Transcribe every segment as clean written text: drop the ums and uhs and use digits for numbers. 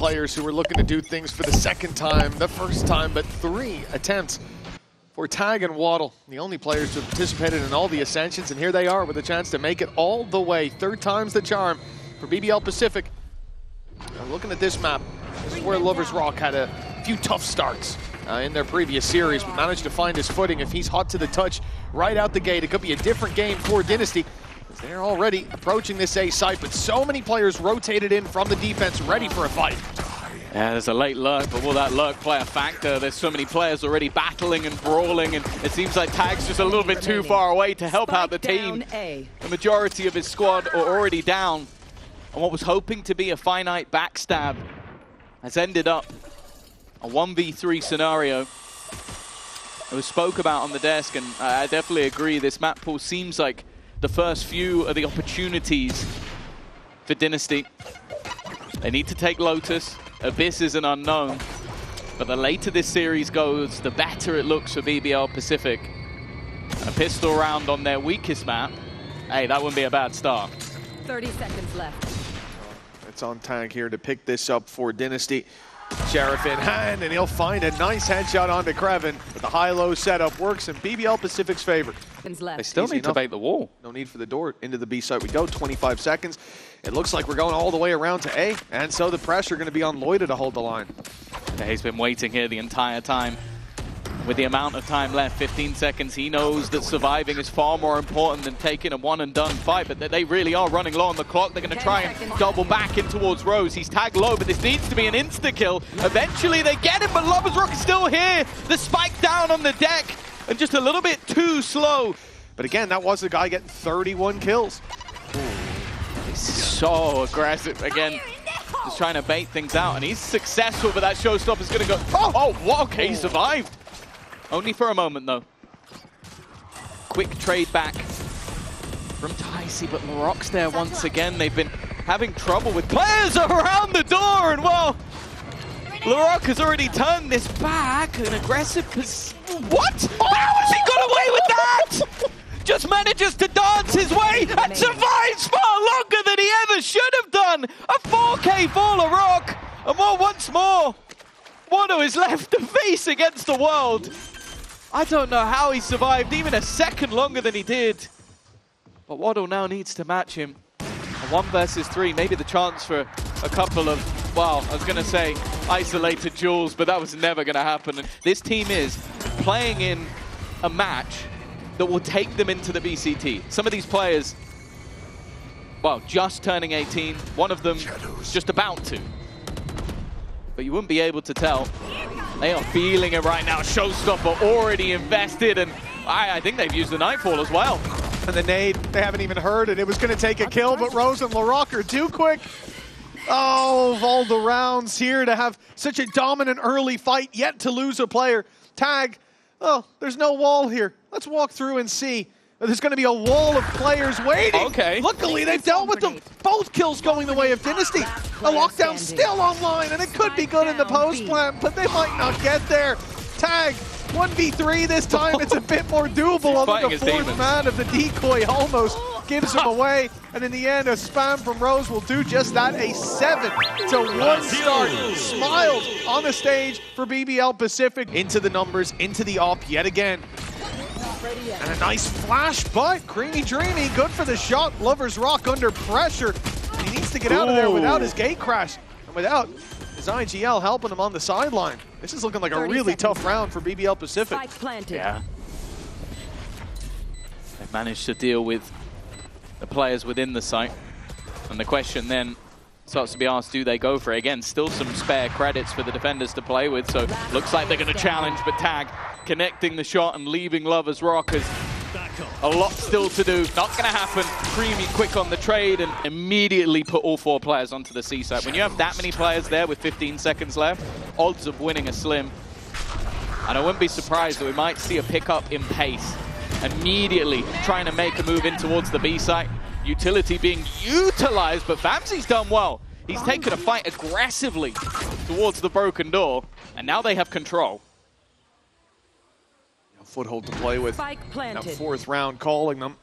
players who are looking to do things for the second time, the first time, but 3 attempts for Tag and Waddle, the only players to have participated in all the Ascensions, and here they are with a chance to make it all the way. 3rd time's the charm for BBL Pacific. Now looking at this map, this is where Lovers Rock had a few tough starts in their previous series, but managed to find his footing. If he's hot to the touch right out the gate, it could be a different game for DNSTY. They're already approaching this A site, but so many players rotated in from the defense, ready for a fight. Yeah, there's a late lurk, but will that lurk play a factor? There's so many players already battling and brawling, and it seems like Tag's just a little bit too far away to help out the team. The majority of his squad are already down, and what was hoping to be a finite backstab has ended up a 1v3 scenario. It was spoke about on the desk, and I definitely agree. This map pool seems like the first few of the opportunities for DNSTY. They need to take Lotus. Abyss is an unknown. But the later this series goes, the better it looks for BBL Pacific. A pistol round on their weakest map. Hey, that wouldn't be a bad start. 30 seconds left. It's on Tag here to pick this up for DNSTY. Sheriff in hand, and he'll find a nice headshot onto Kreven. But the high-low setup works in BBL Pacific's favor. They still need to bait the wall. No need for the door. Into the B site we go, 25 seconds. It looks like we're going all the way around to A, and so the pressure going to be on Loida to hold the line. Yeah, he's been waiting here the entire time. With the amount of time left, 15 seconds, he knows that surviving is far more important than taking a one-and-done fight, but they really are running low on the clock. They're going to try and double back in towards Rose. He's tagged low, but this needs to be an insta-kill. Eventually they get him, but Lovers Rock is still here. The spike down on the deck, and just a little bit too slow. But again, that was the guy getting 31 kills. He's so aggressive. Again, just trying to bait things out, and he's successful, but that showstopper's going to go... Oh, what? Okay, he survived. Only for a moment, though. Quick trade back from Ticey, but Laroc's there once again. They've been having trouble with players around the door, and well, Laroc has already turned this back. An aggressive What? How has he got away with that? Just manages to dance his way and survives far longer than he ever should have done. A 4K for Laroc, and well, once more, Waddle is left to face against the world. I don't know how he survived even a second longer than he did. But Waddle now needs to match him. A 1 versus 3, maybe the chance for a couple of, well, I was going to say isolated duels, but that was never going to happen. And this team is playing in a match that will take them into the VCT. Some of these players, well, just turning 18. One of them just about to. But you wouldn't be able to tell. They are feeling it right now. Showstopper already invested, and I think they've used the Nightfall as well. And the nade, they haven't even heard it. It was going to take a kill, but Rose and Laroc are too quick. Oh, of all the rounds here to have such a dominant early fight, yet to lose a player. Tag, oh, there's no wall here. Let's walk through and see. There's going to be a wall of players waiting. Okay. Luckily, they dealt with them. Both kills going the way of DNSTY. A lockdown still online, and it could be good in the post plant, but they might not get there. Tag, 1v3 this time. It's a bit more doable, although the fourth man of the decoy almost gives him away. And in the end, a spam from Rose will do just that. A 7-1 start. Smiles on the stage for BBL Pacific. Into the numbers, into the op yet again. And a nice flash, but Creamy Dreamy, good for the shot. Lovers Rock under pressure. He needs to get out of there without his gate crash and without his IGL helping him on the sideline. This is looking like a really tough round for BBL Pacific. Yeah. They've managed to deal with the players within the site. And the question then starts to be asked, do they go for it? Again, still some spare credits for the defenders to play with, so looks like they're going to challenge, but Tag connecting the shot and leaving Lovers Rock as a lot still to do. Not going to happen. Creamy quick on the trade and immediately put all 4 players onto the C site. When you have that many players there with 15 seconds left, odds of winning are slim. And I wouldn't be surprised that we might see a pickup in pace. Immediately trying to make a move in towards the B site. Utility being utilized, but Vamsi's done well. He's taken a fight aggressively towards the broken door, and now they have control. Foothold to play with. Now 4th round calling them.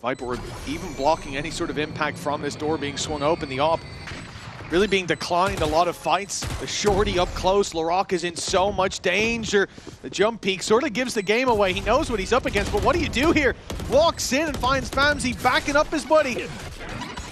Viper even blocking any sort of impact from this door being swung open. The op really being declined a lot of fights. The shorty up close, Larocque is in so much danger. The jump peak sort of gives the game away. He knows what he's up against, but what do you do here? Walks in and finds Famzy backing up his buddy.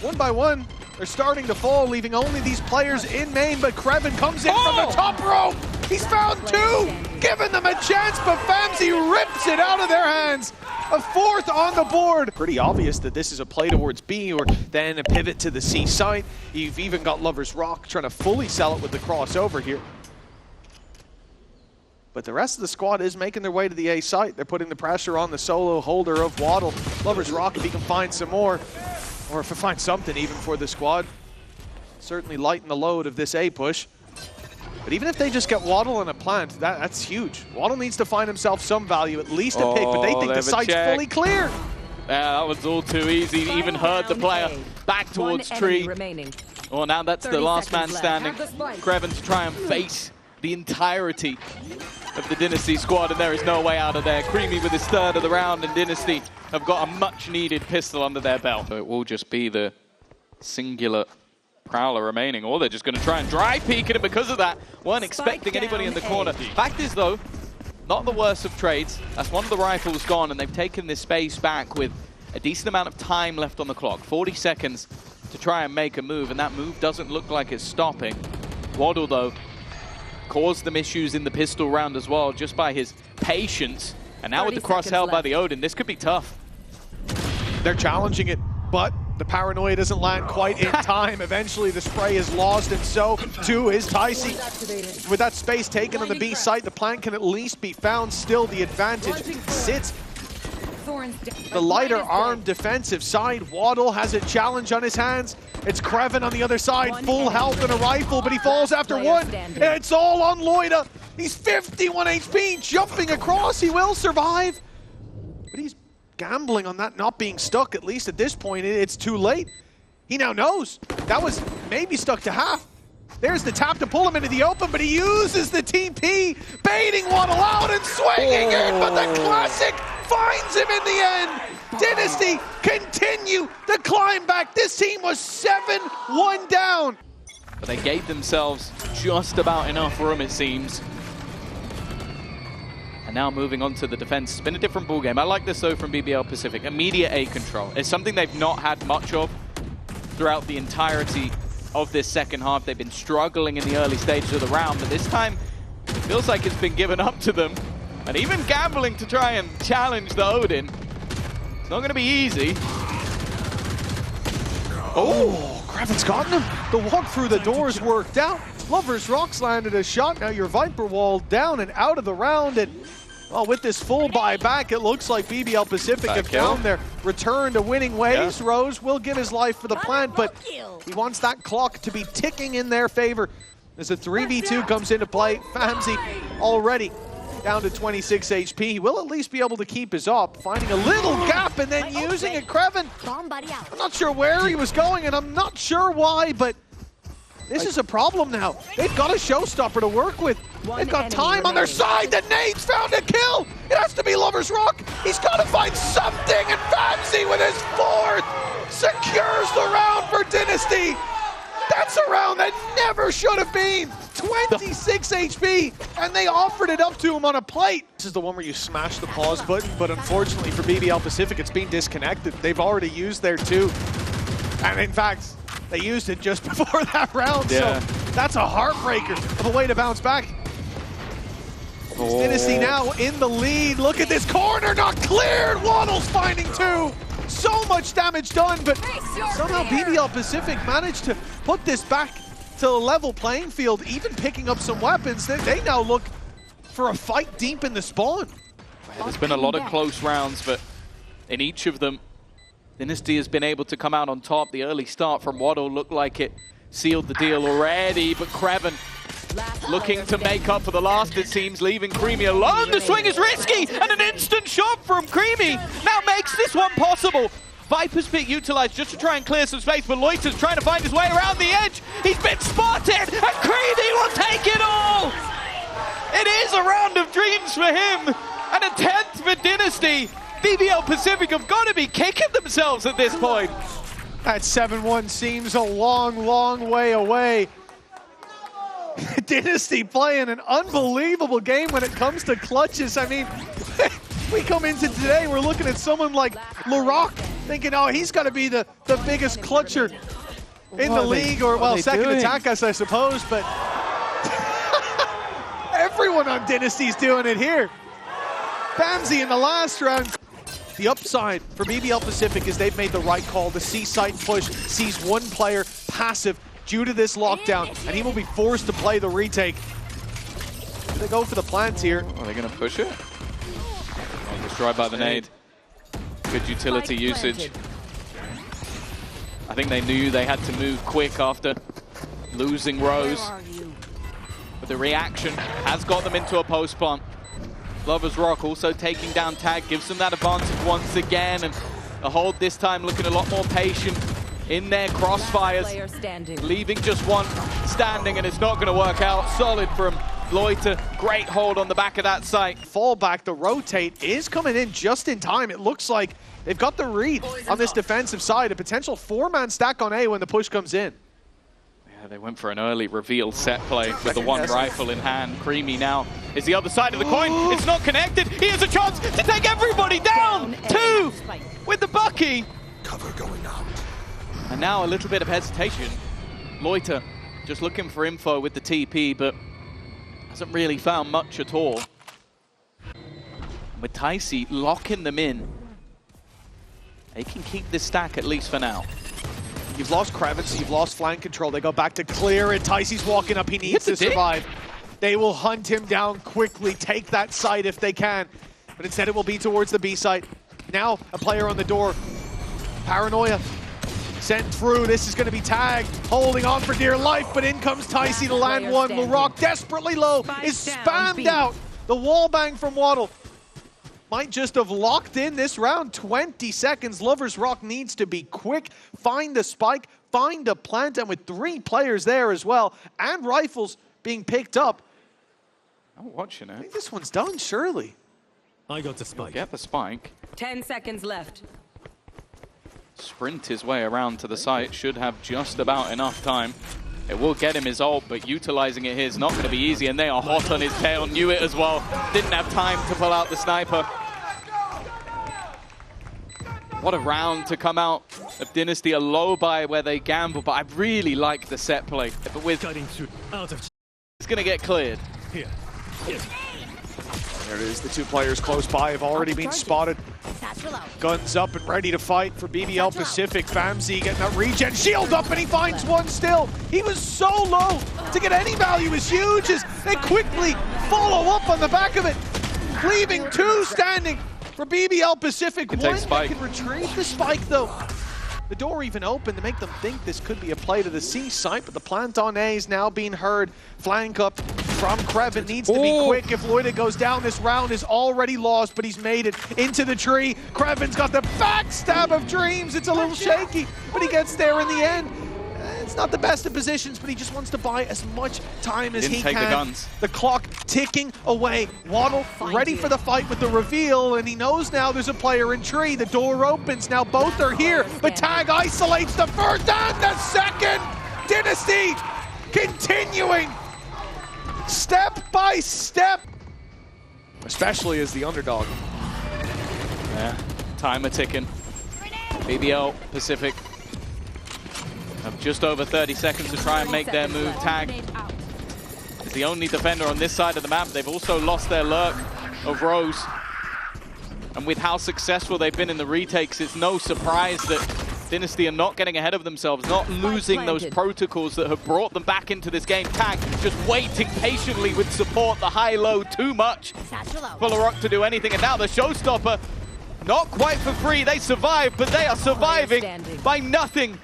One by one, they're starting to fall, leaving only these players in main, but Kreven comes in from the top rope. He's found two, giving them a chance, but Famzy rips it out of their hands. A fourth on the board. Pretty obvious that this is a play towards B or then a pivot to the C side. You've even got Lover's Rock trying to fully sell it with the crossover here. But the rest of the squad is making their way to the A site. They're putting the pressure on the solo holder of Waddle. Lover's Rock, if he can find some more, or if he finds something even for the squad, certainly lighten the load of this A push. But even if they just get Waddle on a plant, that's huge. Waddle needs to find himself some value, at least a pick, but they think the site's fully clear. Yeah, that was all too easy. Even heard the player back towards tree. Well, now that's the last man standing. Kreven to try and face the entirety of the Dynasty squad, and there is no way out of there. Creamy with his third of the round, and Dynasty have got a much-needed pistol under their belt. So it will just be the singular Prowler remaining, or they're just going to try and dry peek at it because of that. Weren't expecting anybody in the corner. Fact is, though, not the worst of trades. That's one of the rifles gone, and they've taken this space back with a decent amount of time left on the clock. 40 seconds to try and make a move, and that move doesn't look like it's stopping. Waddle, though, caused them issues in the pistol round as well, just by his patience. And now with the cross held by the Odin, this could be tough. They're challenging it, but the paranoia doesn't land quite in time. Eventually the spray is lost, and so too is Ticey. With that space taken on the B site, the plan can at least be found. Still, the advantage sits the lighter armed defensive side. Waddle has a challenge on his hands. It's Kreven on the other side, full health and a rifle, but he falls after one. It's all on Loida. He's 51 HP, jumping across. He will survive, but he's gambling on that not being stuck. At least at this point, it's too late. He now knows that was maybe stuck to half. There's the tap to pull him into the open, but he uses the TP, baiting Waddle out and swinging it, but the classic finds him in the end. Dynasty continue to climb back. This team was 7-1 down. But they gave themselves just about enough room, it seems. And now moving on to the defense. It's been a different ballgame. I like this, though, from BBL Pacific. Immediate A control. It's something they've not had much of throughout the entirety of this second half. They've been struggling in the early stages of the round, but this time it feels like it's been given up to them. And even gambling to try and challenge the Odin. It's not going to be easy. Oh, Kreven's gotten him. The walk through the doors worked out. Lover's Rocks landed a shot. Now your Viper wall down and out of the round. And well, with this full buyback, it looks like BBL Pacific have found their return to winning ways. Yeah. Rose will give his life for the plant, but he wants that clock to be ticking in their favor. As a 3v2 comes into play, Famzy already down to 26 HP. He will at least be able to keep his up, finding a little gap and then using it. Kreven, I'm not sure where he was going, and I'm not sure why, but this is a problem now. They've got a showstopper to work with. They've got time on their side. The nade's found a kill. It has to be Lover's Rock. He's got to find something, and Famzy with his fourth secures the round for Dynasty. That's a round that never should have been. 26 HP, and they offered it up to him on a plate. This is the one where you smash the pause button, but unfortunately for BBL Pacific, it's been disconnected. They've already used their two, and in fact, they used it just before that round, so that's a heartbreaker of a way to bounce back. Dynasty now in the lead. Look at this corner, not cleared. Waddle's finding two. So much damage done, but somehow BBL Pacific managed to put this back to a level playing field, even picking up some weapons. They now look for a fight deep in the spawn. There's been a lot of close rounds, but in each of them, Dynasty has been able to come out on top. The early start from Waddle looked like it sealed the deal already, but Kreven looking to make up for the last, it seems, leaving Creamy alone. The swing is risky, and an instant shot from Creamy now makes this one possible. Viper's pick utilized just to try and clear some space, but Loiter's trying to find his way around the edge. He's been spotted, and Creamy will take it all. It is a round of dreams for him, and a 10th for Dynasty. BBL Pacific have got to be kicking themselves at this point. That 7-1 seems a long, long way away. DNSTY playing an unbelievable game when it comes to clutches. I mean, we come into today, we're looking at someone like LaRock, thinking, oh, he's got to be the biggest clutcher in the league, or, well, second attack us, I suppose, but everyone on DNSTY's doing it here. Bamsy in the last round. The upside for BBL Pacific is they've made the right call. The C site push sees one player passive due to this lockdown, and he will be forced to play the retake. Do they go for the plants here? Are they going to push it? Oh, destroyed by the nade. Good utility usage. I think they knew they had to move quick after losing Rose. But the reaction has got them into a post plant. Lovers Rock also taking down Tag, gives them that advantage once again, and the hold this time looking a lot more patient in their crossfires, leaving just one standing, and it's not going to work out. Solid from Loiter, great hold on the back of that site. Fallback, the rotate is coming in just in time. It looks like they've got the read on this defensive side, a potential 4-man stack on A when the push comes in. Yeah, they went for an early reveal set play with the one rifle in hand. Creamy now is the other side of the coin. It's not connected. He has a chance to take everybody down. 2 with the Bucky. Cover going out. And now a little bit of hesitation. Loiter just looking for info with the TP, but hasn't really found much at all. With Ticey locking them in, they can keep this stack at least for now. You've lost Kravitz, you've lost flank control. They go back to clear, and Ticey's walking up. He needs to survive. They will hunt him down quickly, take that site if they can. But instead it will be towards the B site. Now a player on the door. Paranoia sent through. This is going to be Tag, holding on for dear life, but in comes Ticey to land one. LaRock desperately low, is spammed out. The wall bang from Waddle might just have locked in this round. 20 seconds. Lovers Rock needs to be quick, find the spike, find a plant, and with 3 players there as well, and rifles being picked up. I'm watching it. I think this one's done, surely. I got the spike. Get the spike. 10 seconds left. Sprint his way around to the site. Should have just about enough time. It will get him his ult, but utilizing it here is not going to be easy, and they are hot on his tail. Knew it as well. Didn't have time to pull out the sniper. What a round to come out of DNSTY, a low buy where they gamble, but I really like the set play. But with it's going to get cleared. Here. There it is. The 2 players close by have already been spotted. Guns up and ready to fight for BBL Pacific. Bamsy getting that regen. Shield up, and he finds one still. He was so low. To get any value is huge as they quickly follow up on the back of it, leaving 2 standing for BBL Pacific. One that can retrieve the spike, though. The door even open to make them think this could be a play to the C site, but the plant on A is now being heard. Flank up from Krevin, needs to be quick. If Loiter goes down, this round is already lost, but he's made it into the tree. Krevin's got the backstab of dreams. It's a little shaky, but he gets there in the end. It's not the best of positions, but he just wants to buy as much time as he can. The guns. The clock ticking away. Waddle ready for the fight with the reveal, and he knows now there's a player in tree. The door opens. Now both are here, but Tag isolates the first and the second. DNSTY continuing step by step, especially as the underdog. Yeah, timer ticking. BBL Pacific have just over 30 seconds to try and make their move. Tag is the only defender on this side of the map. They've also lost their lurk of Rose. And with how successful they've been in the retakes, it's no surprise that DNSTY are not getting ahead of themselves, not losing those protocols that have brought them back into this game. Tag just waiting patiently with support, the high-low, too much for LaRock to do anything. And now the showstopper, not quite for free. They survive, but they are surviving by nothing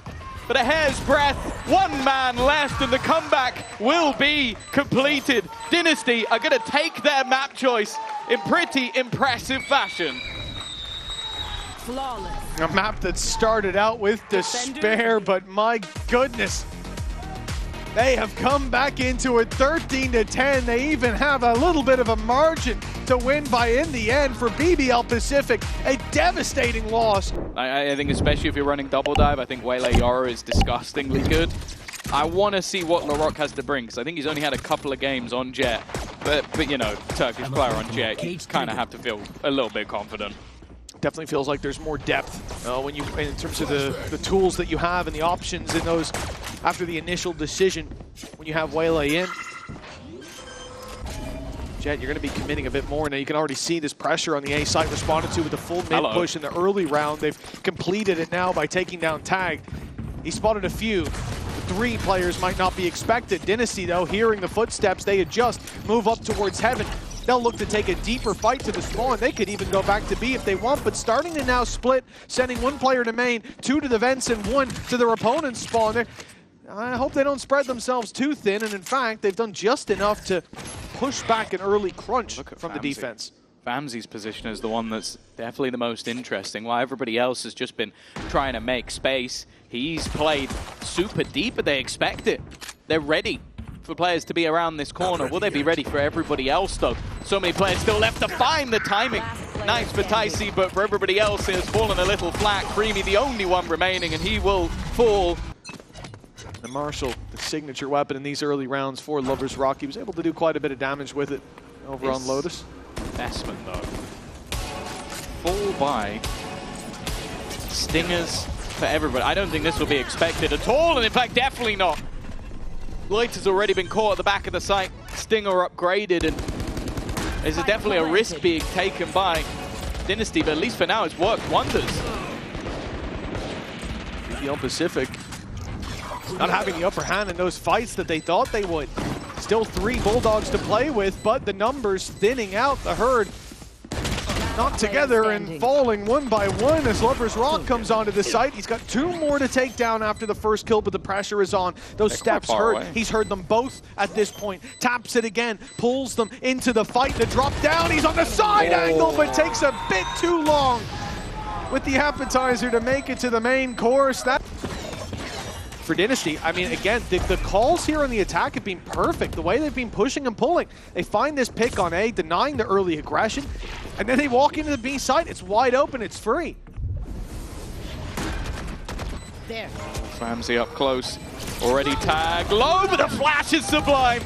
but a hair's breadth. 1 man left, and the comeback will be completed. DNSTY are going to take their map choice in pretty impressive fashion. Flawless. A map that started out with despair, but my goodness, they have come back into it 13-10. They even have a little bit of a margin to win by, in the end, for BBL Pacific, a devastating loss. I think especially if you're running double dive, I think Waylay Yoro is disgustingly good. I want to see what LaRock has to bring, because I think he's only had a couple of games on Jet. But you know, Turkish player on Jet, you kind of have to feel a little bit confident. Definitely feels like there's more depth when you, in terms of the tools that you have and the options in those after the initial decision when you have Waylay in. Jet, you're going to be committing a bit more now. You can already see this pressure on the A site responded to with the full mid push in the early round. They've completed it now by taking down Tag. He spotted a few. The 3 players might not be expected. DNSTY, though, hearing the footsteps, they adjust, move up towards Heaven. They'll look to take a deeper fight to the spawn. They could even go back to B if they want, but starting to now split, sending 1 player to main, 2 to the vents, and 1 to their opponent's spawn. I hope they don't spread themselves too thin, and in fact, they've done just enough to push back an early crunch from the defense. Famzi's position is the one that's definitely the most interesting. While everybody else has just been trying to make space, he's played super deep, but they expect it. They're ready for players to be around this corner. Will they be ready for everybody else, though? So many players still left to find the timing. Nice for Tycee, but for everybody else, it has fallen a little flat. Creamy, the only one remaining, and he will fall. The Marshall, the signature weapon in these early rounds for Lovers Rock. He was able to do quite a bit of damage with it over on Lotus. Investment, though. Fall by stingers for everybody. I don't think this will be expected at all, and in fact, definitely not. Loiter's already been caught at the back of the site. Stinger upgraded, and there's definitely a risk being taken by DNSTY, but at least for now, it's worked wonders. BBL Pacific not having the upper hand in those fights that they thought they would. Still 3 Bulldogs to play with, but the numbers thinning out. The herd knocked together and falling 1 by 1 as Lovers Rock comes onto the site. He's got 2 more to take down after the first kill, but the pressure is on. Those steps hurt. He's heard them both at this point. Taps it again, pulls them into the fight. The drop down, he's on the side angle, but takes a bit too long with the appetizer to make it to the main course. That for DNSTY, I mean, again, the calls here on the attack have been perfect. The way they've been pushing and pulling. They find this pick on A, denying the early aggression, and then they walk into the B side. It's wide open, it's free. There. Famzi up close. Already tagged low, but the flash is sublime.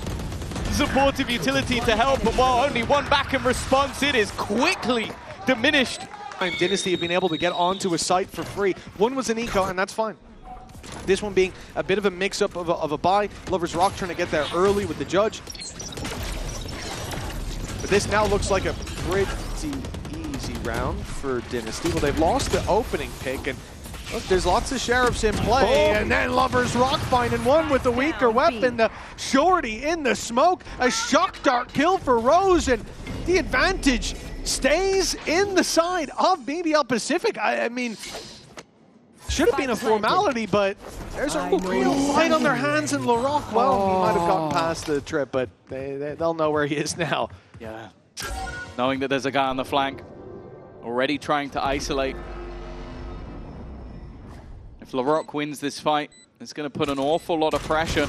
Supportive utility to help, but while only 1 back in response, it is quickly diminished. And DNSTY have been able to get onto a site for free. 1 was an eco, and that's fine. This one being a bit of a mix-up of a buy. Lovers Rock trying to get there early with the judge. But this now looks like a pretty easy round for DNSTY. Well, they've lost the opening pick, and look, there's lots of Sheriffs in play, and then Lovers Rock finding 1 with the weaker weapon. The Shorty in the smoke. A shock dart kill for Rose, and the advantage stays in the side of BBL Pacific. I mean, should have been a formality, but there's a real fight on their hands in LaRock. Well, he might have gotten past the trip, but they'll know where he is now. Yeah, knowing that there's a guy on the flank, already trying to isolate. If LaRock wins this fight, it's going to put an awful lot of pressure.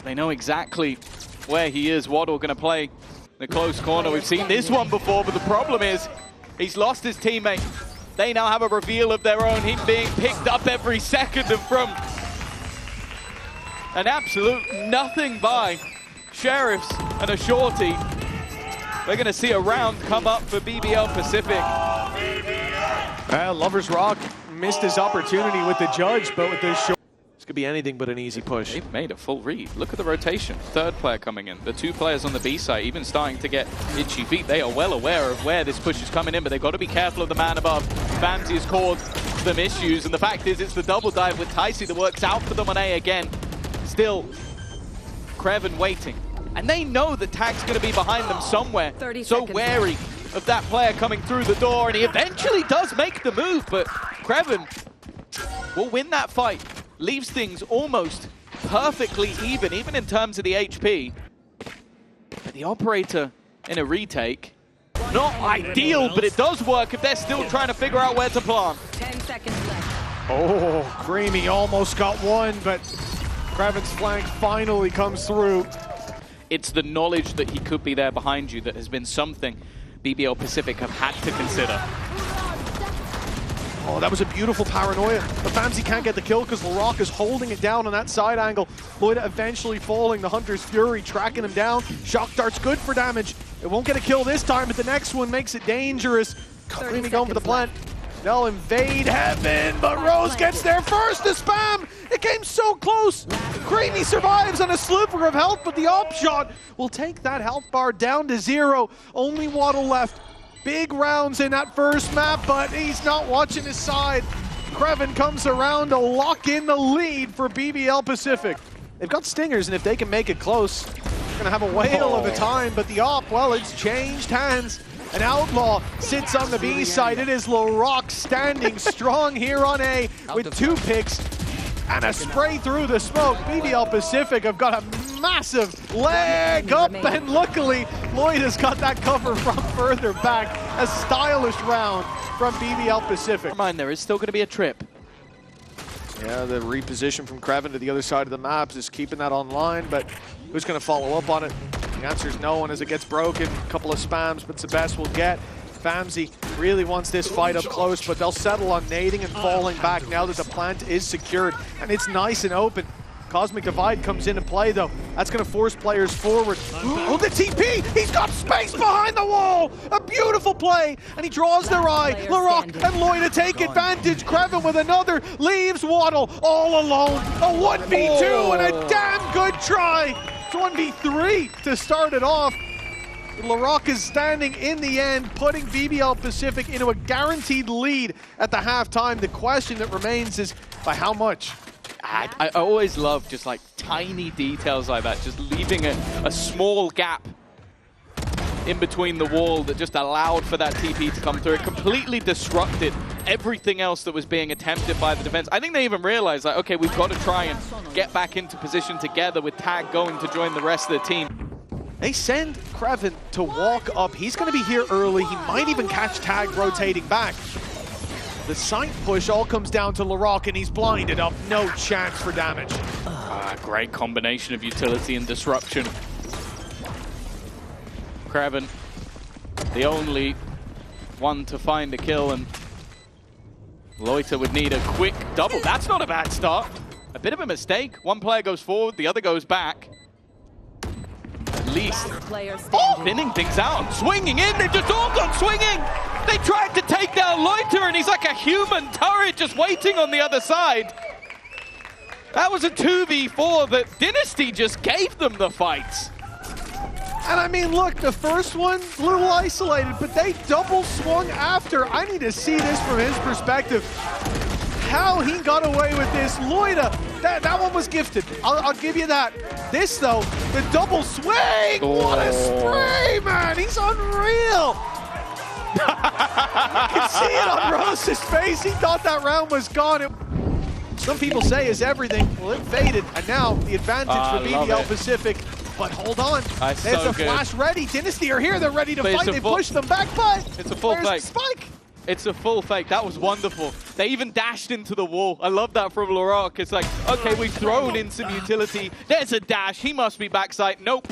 They know exactly where he is. Waddle going to play the close corner. We've seen this one before, but the problem is he's lost his teammate. They now have a reveal of their own, him being picked up every second, and from an absolute nothing by Sheriffs and a Shorty, we're going to see a round come up for BBL Pacific. Lovers Rock missed his opportunity with the judge, but with this short, this could be anything but an easy push. They've made a full read. Look at the rotation. 3rd player coming in. The 2 players on the B side even starting to get itchy feet. They are well aware of where this push is coming in, but they've got to be careful of the man above. Famzi has caused them issues, and the fact is it's the double dive with Tycee that works out for them on A again. Still, Creven waiting. And they know that Tag's going to be behind them somewhere. So wary of that player coming through the door, and he eventually does make the move, but Creven will win that fight. Leaves things almost perfectly even in terms of the HP. But the operator in a retake, not ideal, but it does work if they're still trying to figure out where to plant. 10 seconds left. Oh, Creamy almost got 1, but Creven's flank finally comes through. It's the knowledge that he could be there behind you that has been something BBL Pacific have had to consider. Oh, that was a beautiful paranoia. But Famzy can't get the kill because LaRock is holding it down on that side angle. Loida eventually falling. The Hunter's Fury tracking him down. Shock Dart's good for damage. It won't get a kill this time, but the next one makes it dangerous. Creamy going for the plant. They'll invade heaven, but Rose gets there first. The spam! It came so close. Creamy survives on a sliver of health, but the op shot will take that health bar down to 0. Only Waddle left. Big rounds in that first map, but he's not watching his side. Kreven comes around to lock in the lead for BBL Pacific. They've got stingers, and if they can make it close, they're gonna have a whale of a time, but the op, well, it's changed hands. An Outlaw sits on the B side. It is LaRock standing strong here on A with 2 picks and a spray through the smoke. BBL Pacific have got a massive leg up, and luckily Lloyd has got that cover from further back. A stylish round from BBL Pacific. Never mind, there is still going to be a trip. Yeah, the reposition from Kreven to the other side of the map is keeping that online, but who's going to follow up on it? The answer is no one as it gets broken. A couple of spams, but it's the best we'll get. Famzy really wants this fight up close, but they'll settle on nading and falling back now that the plant is secured, and it's nice and open. Cosmic Divide comes into play, though. That's going to force players forward. Oh, the TP! He's got space behind the wall! A beautiful play, and he draws their eye. LaRock and Loida take advantage. Kreven with another, leaves Waddle all alone. A 1v2 and a damn good try. It's 1v3 to start it off. LaRock is standing in the end, putting BBL Pacific into a guaranteed lead at the halftime. The question that remains is, by how much? I always love just like tiny details like that, just leaving a small gap in between the wall that just allowed for that TP to come through. It completely disrupted everything else that was being attempted by the defense. I think they even realized, like, okay, we've got to try and get back into position together with Tag going to join the rest of the team. They send Kreven to walk up. He's going to be here early. He might even catch Tag rotating back. The sight push all comes down to LaRock, and he's blinded up. No chance for damage. Great combination of utility and disruption. Kreven, the only one to find a kill, and Loiter would need a quick double. That's not a bad start. A bit of a mistake. One player goes forward, the other goes back. At least thinning things out, swinging in. They've just all gone swinging. They tried to take down Loiter, and he's like a human turret just waiting on the other side. That was a 2v4 that DNSTY just gave them the fight. And I mean, look, the first one, a little isolated, but they double swung after. I need to see this from his perspective. How he got away with this. Loida, that one was gifted. I'll give you that. This, though, the double swing. What a spray, man. He's unreal. You can see it on Rose's face. He thought that round was gone. Some people say is everything. Well, it faded, and now the advantage for BBL Pacific. But hold on, there's a flash ready. DNSTY are here, they're ready to fight. They push them back, but it's a full fake. Spike. It's a full fake. That was wonderful. They even dashed into the wall. I love that from LaRock. It's like, okay, we've thrown in some utility. There's a dash. He must be backside. Nope.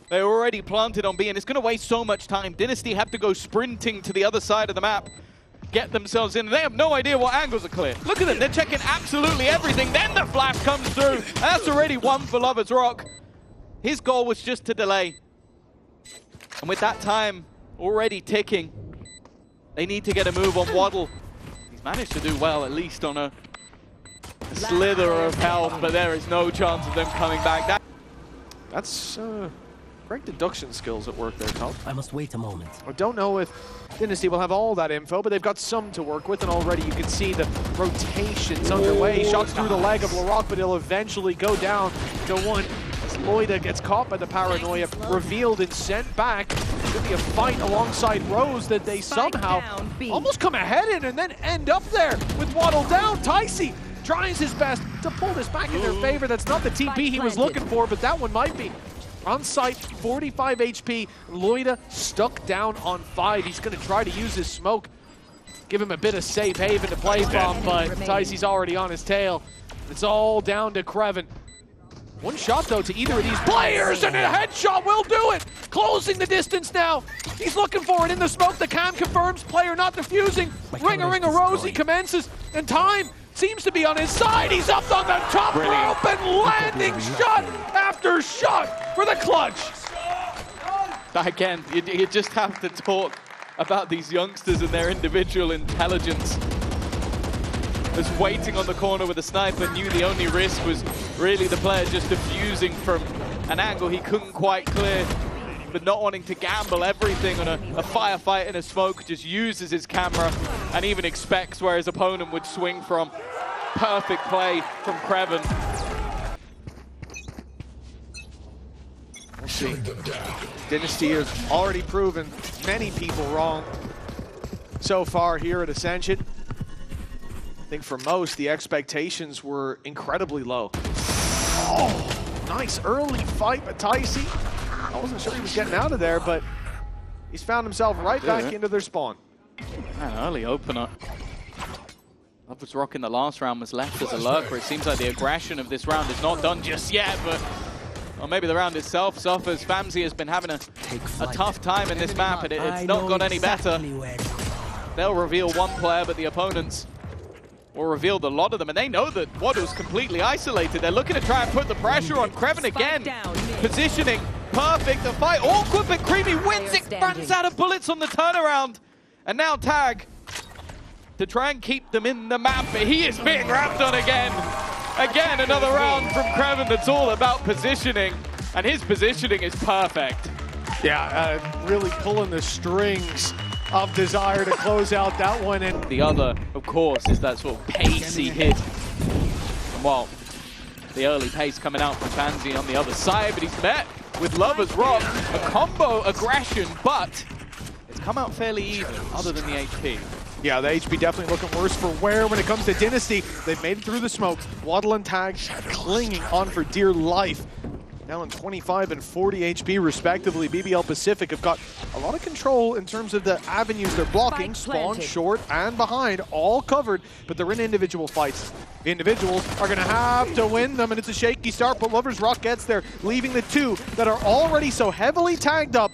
They're already planted on B, and it's going to waste so much time. DNSTY have to go sprinting to the other side of the map, get themselves in. They have no idea what angles are clear. Look at them. They're checking absolutely everything. Then the flash comes through. And that's already one for Lover's Rock. His goal was just to delay. And with that time already ticking, they need to get a move on Waddle. He's managed to do well, at least on a slither of health, but there is no chance of them coming back. That's great deduction skills at work there, Tom. I must wait a moment. I don't know if DNSTY will have all that info, but they've got some to work with, and already you can see the rotations underway. Shots through the leg of LaRock, but he'll eventually go down to one. Loida gets caught by the paranoia, revealed and sent back. Could be a fight alongside Rose that they somehow almost come ahead in and then end up there with Waddle down. Tycee tries his best to pull this back in their favor. That's not the TP he was looking for, but that one might be. On site, 45 HP. Loida stuck down on 5. He's going to try to use his smoke. Give him a bit of safe haven to play from, but Tycee's already on his tail. It's all down to Kreven. One shot, though, to either of these players, and a headshot will do it! Closing the distance now. He's looking for it in the smoke. The cam confirms player not defusing. Ring-a-ring-a-rosy commences, and time seems to be on his side. He's up on the top rope and landing shot after shot for the clutch. Again, you just have to talk about these youngsters and their individual intelligence. Was waiting on the corner with a sniper, knew the only risk was really the player just defusing from an angle he couldn't quite clear, but not wanting to gamble everything on a firefight in a smoke, just uses his camera and even expects where his opponent would swing from. Perfect play from Kreven. We'll see. DNSTY has already proven many people wrong so far here at Ascension. I think for most, the expectations were incredibly low. Oh, nice early fight by Ticey. I wasn't sure he was getting out of there, but he's found himself right back into their spawn. An early opener. Love was rocking the last round, was left as a lurker. It seems like the aggression of this round is not done just yet, but or maybe the round itself suffers. Famzy has been having a tough time in this map, and it's not got any better. They'll reveal one player, but the opponents will reveal a lot of them, and they know that Waddle's completely isolated. They're looking to try and put the pressure on Kreven again. Positioning perfect. The fight awkward, but Creamy wins it. Runs out of bullets on the turnaround. And now Tag to try and keep them in the map, but he is being wrapped on again. Again, another round from Kreven that's all about positioning, and his positioning is perfect. Yeah, really pulling the strings of Desire to close out that one. And the other, of course, is that sort of pacey hit. And while the early pace coming out from Famzy on the other side, but he's met with Lover's Rock, a combo aggression, but it's come out fairly even, other than the HP. Yeah, the HP definitely looking worse for wear when it comes to DNSTY. They've made it through the smoke. Waddle and Tag clinging on for dear life. Now in 25 and 40 HP respectively. BBL Pacific have got a lot of control in terms of the avenues they're blocking. Spawn, short, and behind, all covered, but they're in individual fights. The individuals are going to have to win them, and it's a shaky start, but Lover's Rock gets there, leaving the two that are already so heavily tagged up.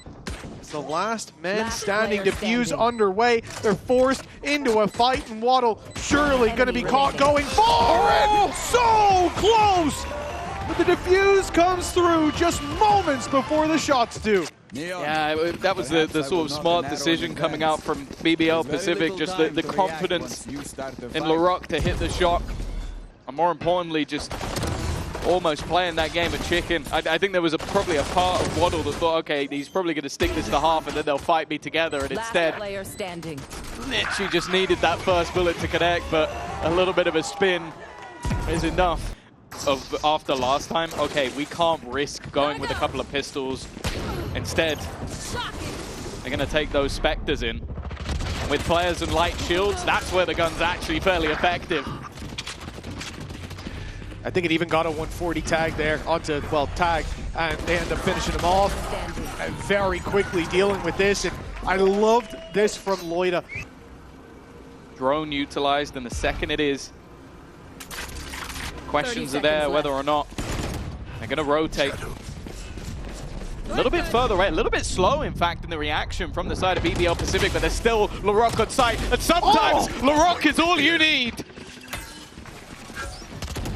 It's the last man standing defuse underway. They're forced into a fight, and Waddle surely going to be caught going forward. So close! But the defuse comes through just moments before the shots do. Yeah, that was the sort of smart decision coming out from BBL Pacific, just the confidence in Larocque to hit the shot. And more importantly, just almost playing that game of chicken. I think there was probably a part of Waddle that thought, okay, he's probably going to stick this to half and then they'll fight me together. And instead, literally just needed that first bullet to connect, but a little bit of a spin is enough. After last time, okay, we can't risk going with a couple of pistols. Instead, they're going to take those Spectres in. And with players and light shields, that's where the gun's actually fairly effective. I think it even got a 140 tag there onto, well, Tag, and they end up finishing him off and very quickly dealing with this. And I loved this from Loida. Drone utilized, and the second it is, questions are there whether or not they're going to rotate. A little bit further away, a little bit slow, in fact, in the reaction from the side of BBL Pacific, but there's still Larocque on site, and sometimes Larocque is all you need.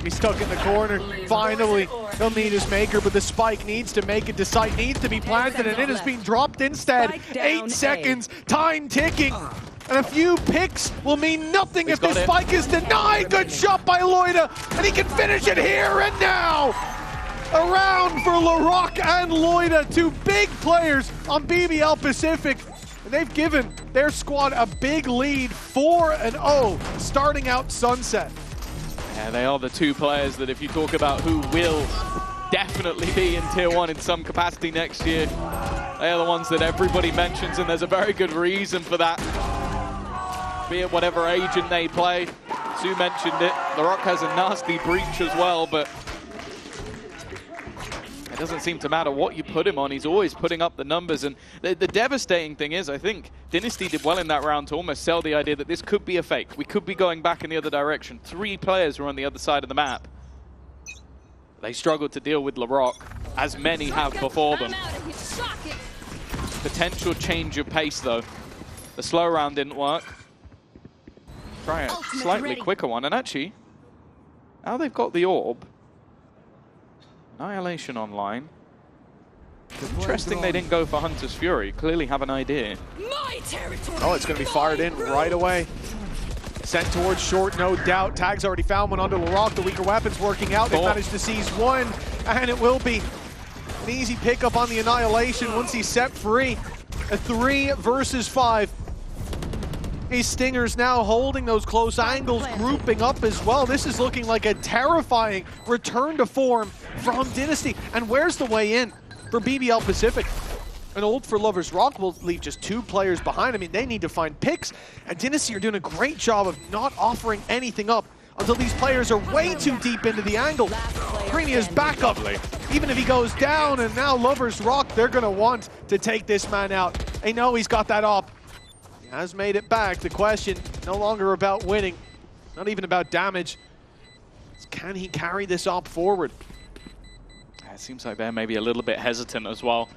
He's stuck in the corner. Finally, he'll need his maker, but the spike needs to make it to site, needs to be planted, and it is being dropped instead. 8 seconds, time ticking. And a few picks will mean nothing if the spike is denied. Good shot by Loida, and he can finish it here and now. A round for Larocque and Loida, two big players on BBL Pacific. And they've given their squad a big lead, 4-0, starting out Sunset. Yeah, they are the two players that if you talk about who will definitely be in Tier 1 in some capacity next year, they are the ones that everybody mentions, and there's a very good reason for that. Be it whatever agent they play. Sue mentioned it. Larocque has a nasty breach as well, but it doesn't seem to matter what you put him on. He's always putting up the numbers. And the devastating thing is, I think DNSTY did well in that round to almost sell the idea that this could be a fake. We could be going back in the other direction. 3 players were on the other side of the map. They struggled to deal with LaRock, as many have before them. Potential change of pace though. The slow round didn't work. Try a slightly quicker one, and actually, now they've got the orb. Annihilation online. Interesting they didn't go for Hunter's Fury. Clearly have an idea. Oh, it's going to be fired in right away. Sent towards short, no doubt. Tag's already found one under LaRock. The weaker weapon's working out. They've managed to seize one, and it will be an easy pickup on the Annihilation once he's set free. A 3 versus 5. His Stingers now holding those close angles, grouping up as well. This is looking like a terrifying return to form from DNSTY. And where's the way in for BBL Pacific? An ult for Lovers Rock will leave just 2 players behind. I mean, they need to find picks, and DNSTY are doing a great job of not offering anything up until these players are way too deep into the angle. Krenia's backup, even if he goes down, and now Lovers Rock, they're going to want to take this man out. They know he's got that op. He has made it back. The question, no longer about winning, not even about damage. It's can he carry this op forward? It seems like they're maybe a little bit hesitant as well.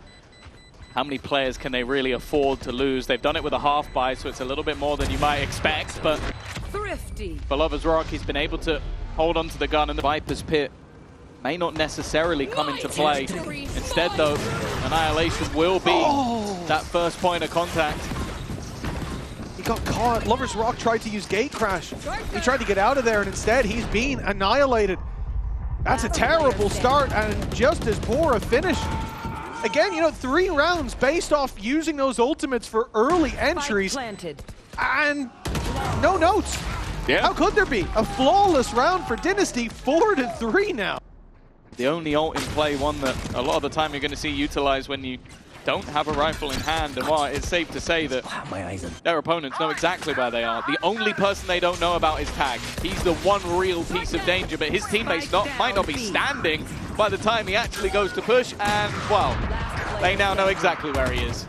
How many players can they really afford to lose? They've done it with a half buy, so it's a little bit more than you might expect, but for Lovers Rock, he's been able to hold onto the gun, and the Viper's Pit may not necessarily come into play. Instead, though, Annihilation will be that first point of contact. He got caught. Lovers Rock tried to use Gate Crash. He tried to get out of there, and instead he's being annihilated. That's a terrible start, and just as poor a finish. Again, you know, 3 rounds based off using those ultimates for early entries, and no notes. Yeah. How could there be? A flawless round for DNSTY, 4-3 now. The only ult in play, one that a lot of the time you're going to see utilized when you don't have a rifle in hand, and while it's safe to say that their opponents know exactly where they are, the only person they don't know about is Tag. He's the one real piece of danger, but his teammates might not be standing by the time he actually goes to push, and, well, they now know exactly where he is.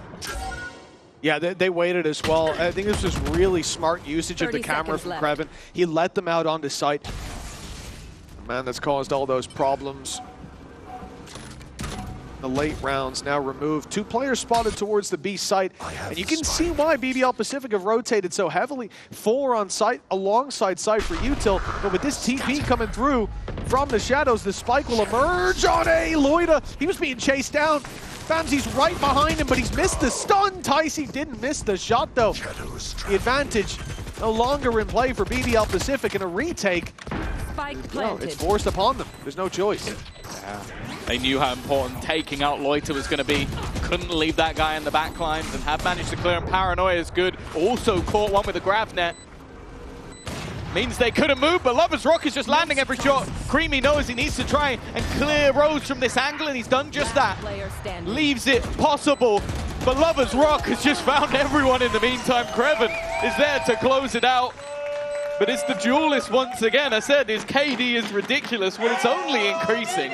Yeah, they waited as well. I think this was really smart usage of the camera from Kreven. He let them out onto site. The man that's caused all those problems. The late rounds now removed. 2 players spotted towards the B site, and you can see why BBL Pacific have rotated so heavily. 4 on site alongside site for Util, but with this TP coming through from the shadows, the spike will emerge on a Loida. He was being chased down. Famzy's right behind him, but he's missed the stun. Ticey didn't miss the shot though. The advantage no longer in play for BBL Pacific, in a retake. Well, it's forced upon them. There's no choice. Yeah. They knew how important taking out Loiter was going to be. Couldn't leave that guy in the back lines, and have managed to clear him. Paranoia is good. Also caught one with a grab net. Means they couldn't move, but Lovers Rock is just landing every shot. Creamy knows he needs to try and clear Rose from this angle, and he's done just that. Leaves it possible, but Lovers Rock has just found everyone in the meantime. Kreven is there to close it out. But it's the duelist once again. I said his KD is ridiculous. Well, it's only increasing.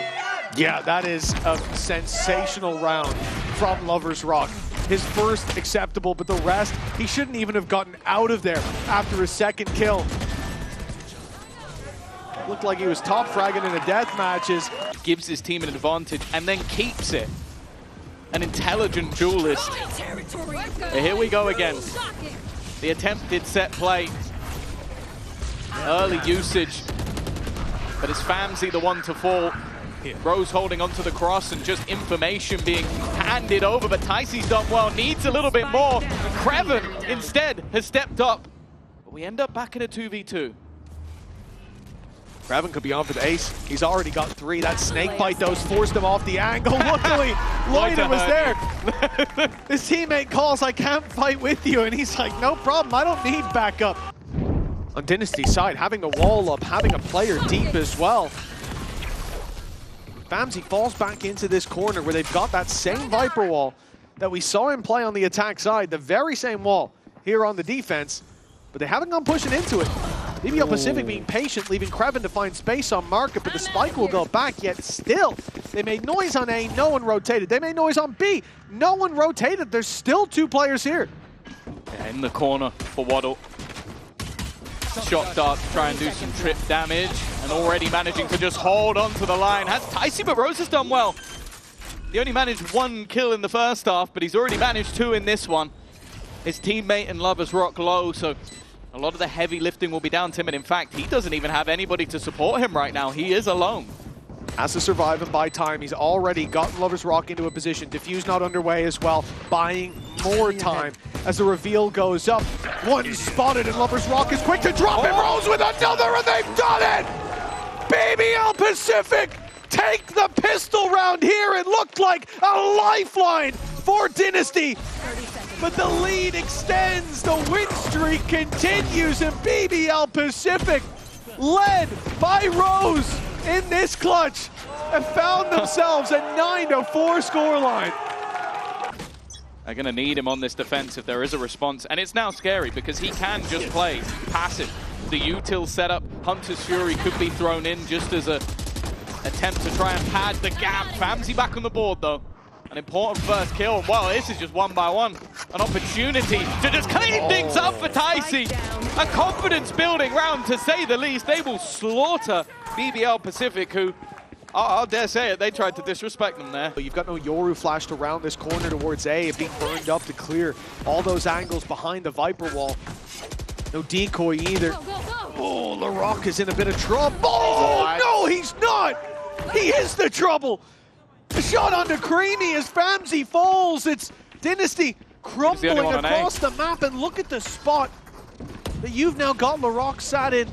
Yeah, that is a sensational round from Lovers Rock. His first acceptable, but the rest, he shouldn't even have gotten out of there after a second kill. Looked like he was top fragging in the death matches. Gives his team an advantage and then keeps it. An intelligent duelist. Here we go again. The attempted set play. Early usage. But it's Famzy the one to fall. Rose holding onto the cross, and just information being handed over, but Ticey's done well, needs a little bit more. And Kreven instead has stepped up. But we end up back in a 2v2. Kreven could be on for the ace. He's already got 3. That snake bite dose forced him off the angle. Luckily, Loiter was there. His teammate calls, "I can't fight with you," and he's like, "No problem, I don't need backup." On DNSTY's side, having the wall up, having a player deep as well. Famzy falls back into this corner where they've got that same Viper wall that we saw him play on the attack side, the very same wall here on the defense, but they haven't gone pushing into it. BBL Pacific being patient, leaving Kreven to find space on market, but the spike will go back, yet still, they made noise on A, no one rotated. They made noise on B, no one rotated. There's still 2 players here. Yeah, in the corner for Waddle. Shot dart to try and do some trip damage, and and already managing to just hold on to the line. Has Tyson, but Rose has done well. He only managed 1 kill in the first half, but he's already managed 2 in this one. His teammate and Lovers Rock low, so a lot of the heavy lifting will be down to him. And in fact, he doesn't even have anybody to support him right now. He is alone. Has to survive and buy time. He's already gotten Lovers Rock into a position. Diffuse not underway as well, buying more time as the reveal goes up. One spotted and Lovers Rock is quick to drop him. Rose with another and they've done it! BBL Pacific take the pistol round here. It looked like a lifeline for DNSTY. But the lead extends, the win streak continues, and BBL Pacific, led by Rose in this clutch, have found themselves a 9-4 scoreline. They're going to need him on this defense if there is a response. And it's now scary because he can just play passive. The util setup, Hunter's Fury could be thrown in just as an attempt to try and pad the gap. Famzy back on the board though. An important first kill. Well, this is just 1 by 1. An opportunity to just clean things up for Tyson. A confidence building round to say the least. They will slaughter BBL Pacific, who, I'll dare say it, they tried to disrespect them there. You've got no Yoru flashed around this corner towards A and being burned up to clear all those angles behind the Viper wall. No decoy either. Oh, LaRock is in a bit of trouble. Oh, no, he's not. He is the trouble. A shot onto Creamy as Famzy falls. It's DNSTY crumbling across the map, and look at the spot that you've now got LaRock sat in.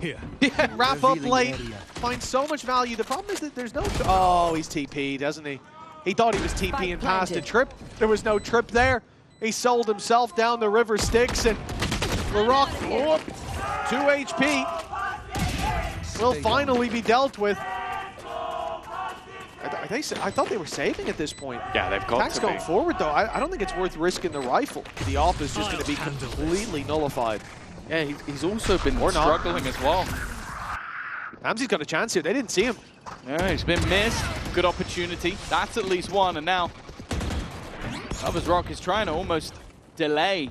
Here. Yeah, wrap up late, find so much value. The problem is that there's no... Oh, he's TP'd, doesn't he? He thought he was TPing past a trip. There was no trip there. He sold himself down the river Styx, and LaRock, 2 HP, will finally be dealt with. I thought they were saving at this point. Yeah, they've got Attack's to be. going forward, though. I don't think it's worth risking the rifle. The off is just going to be completely nullified. Yeah, he's also been struggling as well. Famzy's got a chance here. They didn't see him. Yeah, he's been missed. Good opportunity. That's at least one, and now Lovers Rock is trying to almost delay.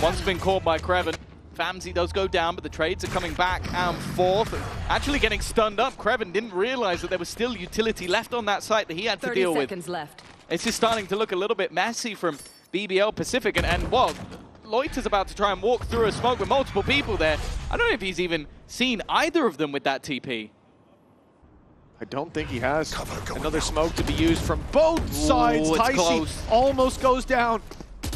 One's been caught by Kreven. Famzy does go down, but the trades are coming back and forth. Actually getting stunned up. Kreven didn't realize that there was still utility left on that site that he had to deal with. 30 seconds left. It's just starting to look a little bit messy from BBL Pacific, and well, Loiter's about to try and walk through a smoke with multiple people there. I don't know if he's even seen either of them with that TP. I don't think he has. Another smoke to be used from both sides. Tyson almost goes down.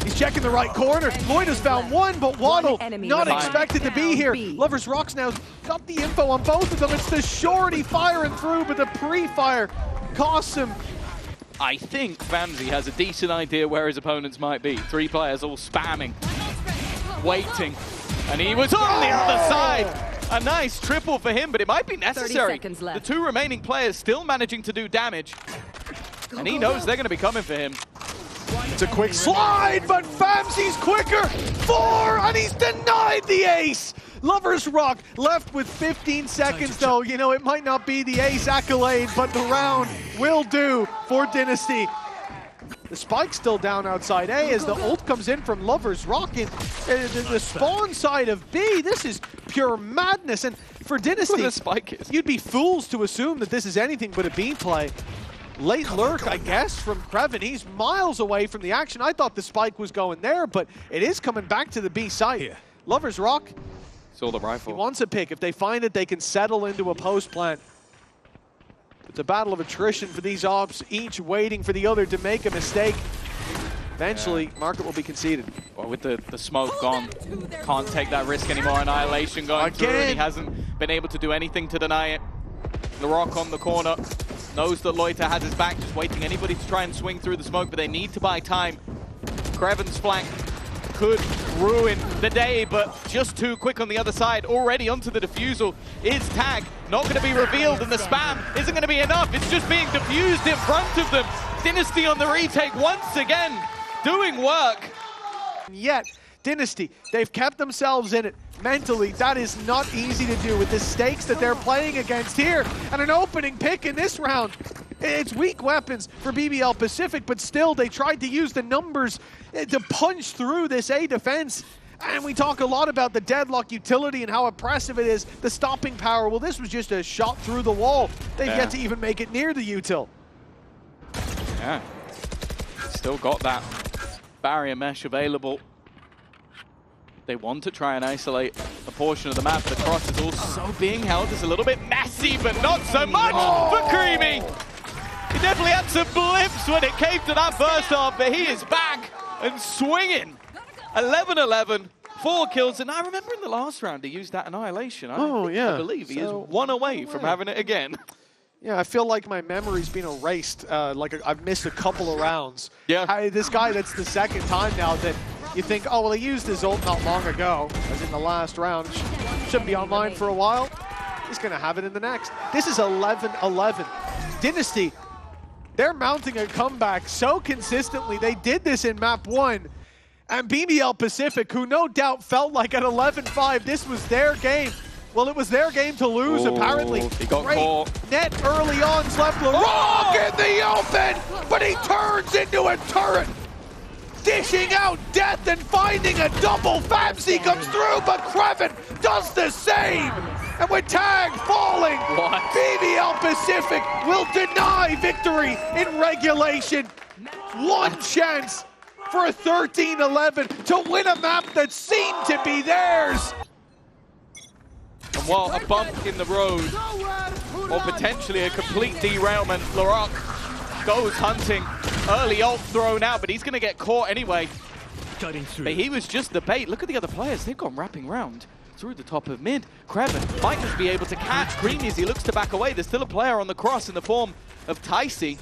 He's checking the right corner. Lloyd has found one, but Waddle not expected to be here. Lovers Rock's now got the info on both of them. It's the shorty firing through, but the pre-fire costs him. I think Famzy has a decent idea where his opponents might be. 3 players all spamming, waiting, and he was on the other side. A nice triple for him, but it might be necessary. 30 seconds left. The 2 remaining players still managing to do damage, and he knows they're going to be coming for him. It's a quick slide, but Famzy's quicker. 4, and he's denied the ace. Lovers Rock left with 15 seconds, though. You know, it might not be the ace accolade, but the round will do for DNSTY. The spike's still down outside A as the ult comes in from Lovers Rock. In the spawn side of B, this is pure madness. And for DNSTY, the spike is. You'd be fools to assume that this is anything but a B play. Late lurk, I guess, from Kreven. He's miles away from the action. I thought the spike was going there, but it is coming back to the B site. Here. Lovers Rock, Saw the rifle. he wants a pick. If they find it, they can settle into a post plant. It's a battle of attrition for these ops, each waiting for the other to make a mistake. Eventually, market will be conceded. Well, with the smoke gone, can't take that risk anymore. Annihilation going through, and he hasn't been able to do anything to deny it. LaRock on the corner, knows that Loiter has his back, just waiting anybody to try and swing through the smoke, but they need to buy time. Kreven's flank could ruin the day, but just too quick on the other side. Already onto the defusal is Tag. Not going to be revealed, and the spam isn't going to be enough. It's just being diffused in front of them. DNSTY on the retake once again, doing work. Yet, DNSTY, they've kept themselves in it. Mentally, that is not easy to do with the stakes that they're playing against here. And an opening pick in this round. It's weak weapons for BBL Pacific, but still they tried to use the numbers to punch through this A defense. And we talk a lot about the deadlock utility and how impressive it is, the stopping power. Well, this was just a shot through the wall. They've yet to even make it near the util. Yeah. Still got that barrier mesh available. They want to try and isolate a portion of the map. The cross is also being held. It's a little bit messy, but not so much for Creamy. He definitely had some blips when it came to that first half, but he is back and swinging. 11-11, 4 kills, and I remember in the last round he used that Annihilation. I believe he is 1 away from having it again. Yeah, I feel like my memory's been erased. I've missed a couple of rounds. Yeah. This guy, that's the second time now that you think, oh, well, he used his ult not long ago, as in the last round. Should be online for a while. He's going to have it in the next. This is 11-11. DNSTY, they're mounting a comeback so consistently. They did this in map 1. And BBL PCIFIC, who no doubt felt like at 11-5, this was their game. Well, it was their game to lose, apparently. He got caught. Net early on, left LaRock in the open, but he turns into a turret. Dishing out death and finding a double. Famsi comes through, but Kreven does the same. And with Tag falling, BBL PCIFIC will deny victory in regulation. One chance for a 13-11 to win a map that seemed to be theirs. And while a bump in the road, or potentially a complete derailment, LaRock goes hunting. Early ult thrown out, but he's going to get caught anyway. But he was just the bait. Look at the other players. They've gone wrapping round through the top of mid. Kreven might just be able to catch Creamy as he looks to back away. There's still a player on the cross in the form of Ticey.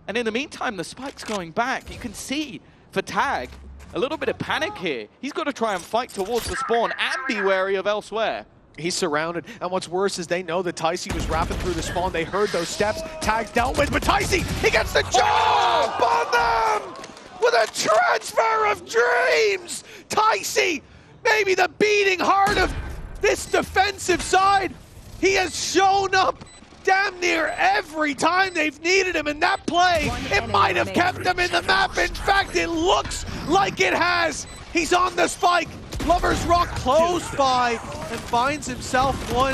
And in the meantime, the spike's going back. You can see for Tag, a little bit of panic here. He's got to try and fight towards the spawn and be wary of elsewhere. He's surrounded, and what's worse is they know that Ticey was rapping through the spawn. They heard those steps. Tag's dealt with, but Ticey, he gets the jump on them with a transfer of dreams. Ticey, maybe the beating heart of this defensive side. He has shown up damn near every time they've needed him in that play. It might have kept them in the map. In fact, it looks like it has. He's on the spike. Lover's Rock close by and finds himself 1,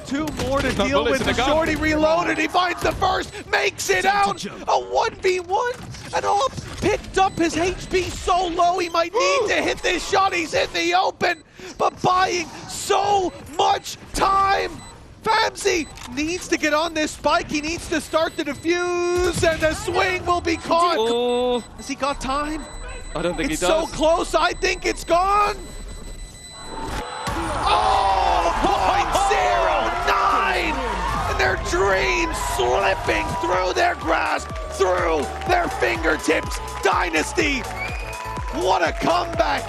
2 more to deal with. The shorty reloaded. He finds the first, makes it out. A 1v1. And Op picked up his HP so low he might need to hit this shot. He's in the open, but buying so much time. Famsi needs to get on this spike. He needs to start the defuse, and the swing will be caught. Has he got time? I don't think he does. It's so close, I think it's gone. Oh, .09! And their dreams slipping through their grasp, through their fingertips. DNSTY, what a comeback!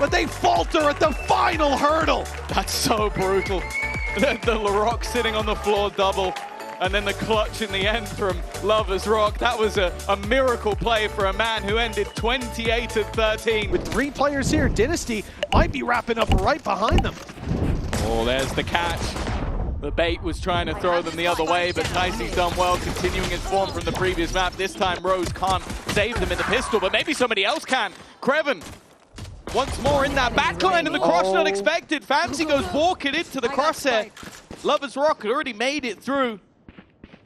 But they falter at the final hurdle. That's so brutal. The LaRock sitting on the floor double. And then the clutch in the end from Lover's Rock. That was a miracle play for a man who ended 28-13. With 3 players here, DNSTY might be wrapping up right behind them. Oh, there's the catch. The bait was trying to throw them the other way, but Ticey's done well, continuing his form from the previous map. This time, Rose can't save them in the pistol, but maybe somebody else can. Kreven once more in that backline, and the cross not expected. Famsi goes walking into the crosshair. Lover's Rock had already made it through.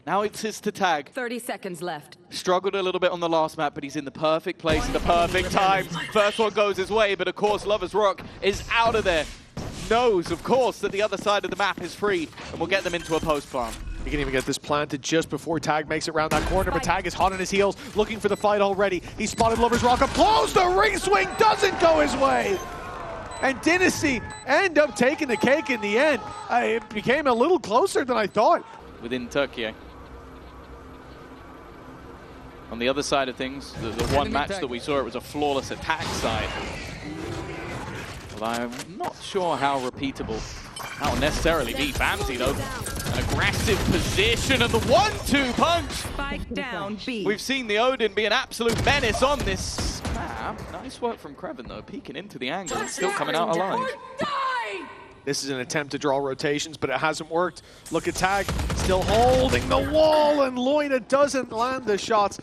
Now it's his to Tag. 30 seconds left. Struggled a little bit on the last map, but he's in the perfect place at the perfect time. First one goes his way, but of course Lover's Rock is out of there. Knows, of course, that the other side of the map is free, and will get them into a post plant. He can even get this planted just before Tag makes it around that corner, but Tag is hot on his heels, looking for the fight already. He spotted Lover's Rock up close. The ring swing doesn't go his way. And DNSTY end up taking the cake in the end. It became a little closer than I thought. Within Turkey. On the other side of things, the one match that we saw, it was a flawless attack side. Well, I'm not sure how repeatable. That will necessarily be Famsi, though. An aggressive position and the 1-2 punch. Spike down, B. We've seen the Odin be an absolute menace on this map. Nice work from Kreven, though, peeking into the angle and still coming out alive. This is an attempt to draw rotations, but it hasn't worked. Look at Tag, still holding the wall, and Loina doesn't land the shots.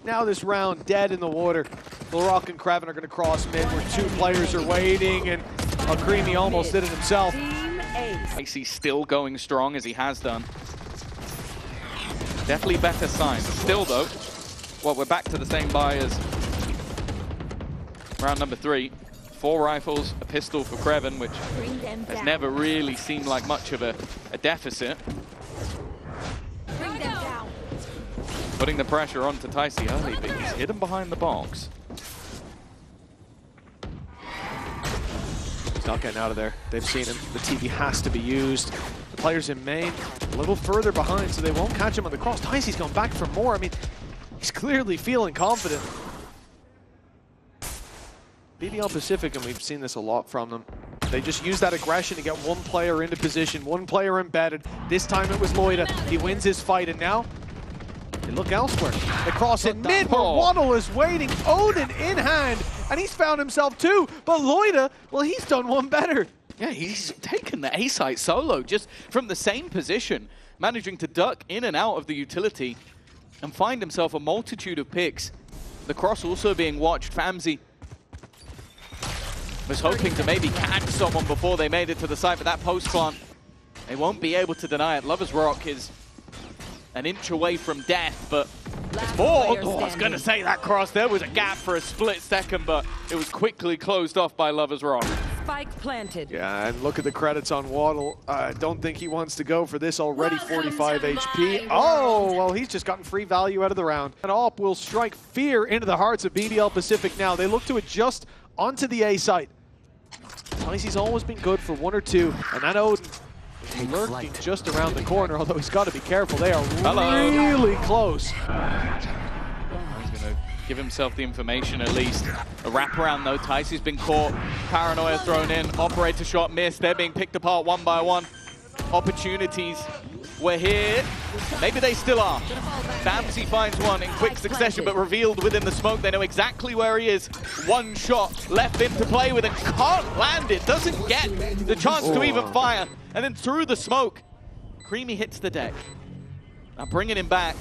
Now this round dead in the water. Larock and Kraven are going to cross mid where two players are waiting, and Creamy almost did it himself. He's still going strong as he has done. Definitely better signs. Still though, well, we're back to the same buy as round number 3. 4 rifles, a pistol for Kraven, which has never really seemed like much of a deficit. Putting the pressure onto Ticey early, but he's hidden behind the box. He's not getting out of there. They've seen him. The TV has to be used. The players in main a little further behind, so they won't catch him on the cross. Ticey's going back for more. I mean, he's clearly feeling confident. BBL Pacific, and we've seen this a lot from them, they just use that aggression to get one player into position, one player embedded. This time it was Loida. He wins his fight, and now they look elsewhere. They cross in mid where Waddle is waiting. Odin in hand, and he's found himself two. But Loida, well, he's done one better. Yeah, he's taken the A site solo just from the same position, managing to duck in and out of the utility and find himself a multitude of picks. The cross also being watched. Famzy was hoping to maybe catch someone before they made it to the site, but that post plant, they won't be able to deny it. Lover's Rock is an inch away from death, but it's more. Oh, I was going to say that cross. There was a gap for a split second, but it was quickly closed off by Lover's Rock. Spike planted. Yeah, and look at the credits on Waddle. I don't think he wants to go for this already. 45 HP. Oh, well, he's just gotten free value out of the round. And AWP will strike fear into the hearts of BBL Pacific now. They look to adjust onto the A site. Ticey's always been good for 1 or 2, and that Odin lurking just around the corner, although he's got to be careful. They are really close. He's going to give himself the information at least. A wraparound though. Ticey's been caught. Paranoia thrown in. Operator shot missed. They're being picked apart one by one. Opportunities were here. Maybe they still are. Famzy finds one in quick succession, but revealed within the smoke. They know exactly where he is. One shot left him to play with and can't land it. Doesn't get the chance to even fire. And then through the smoke, Creamy hits the deck. Now bringing him back.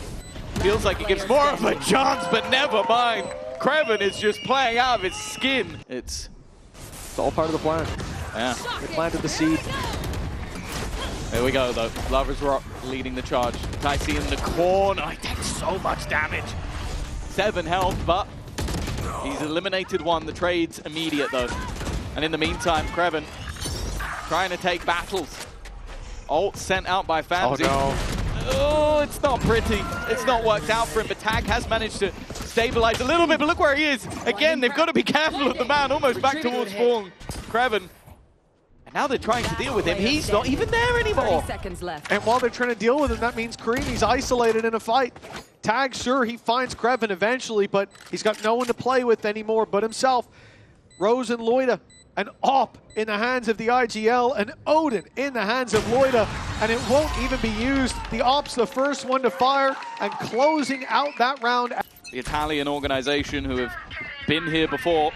Feels like it gives more of a chance, but never mind. Kraven is just playing out of his skin. It's all part of the plan. Yeah. They planted the seed. There we go, though. Lover's Rock leading the charge. Ticey in the corner. He takes so much damage. 7 health, but he's eliminated one. The trade's immediate, though. And in the meantime, Kraven trying to take battles. Ult sent out by Famzy. Oh, no. Oh, it's not pretty. It's not worked out for him, but Tag has managed to stabilize a little bit, but look where he is. Again, they've got to be careful of the man, almost back towards spawn. Kraven. Now they're trying to deal with him. He's not even there anymore. 30 seconds left. And while they're trying to deal with him, that means Creamy's isolated in a fight. Tag, sure, he finds Kraven eventually, but he's got no one to play with anymore but himself. Rose and Loida, an AWP in the hands of the IGL, and Odin in the hands of Loida, and it won't even be used. The AWP's the first one to fire, and closing out that round. The Italian organization who have been here before,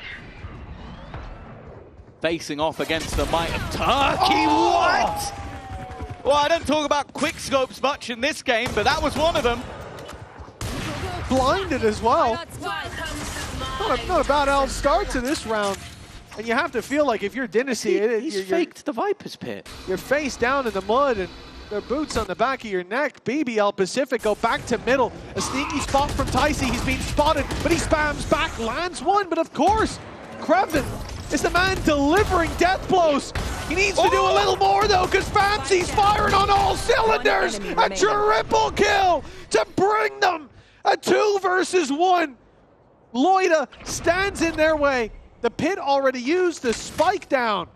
facing off against the might of Turkey. Oh! What? Well, I don't talk about quick scopes much in this game, but that was one of them. Blinded as well. Not a bad start to this round. And you have to feel like if you're DNSTY, He's faked the Viper's Pit. You're face down in the mud and their boots on the back of your neck. BBL Pacific go back to middle. A sneaky spot from Ticey. He's being spotted, but he spams back, lands one. But of course, Kraven is the man delivering death blows. He needs to do a little more though, because Famzy's firing on all cylinders. A triple kill to bring them a 2 versus 1. Loida stands in their way. The pit already used the spike down.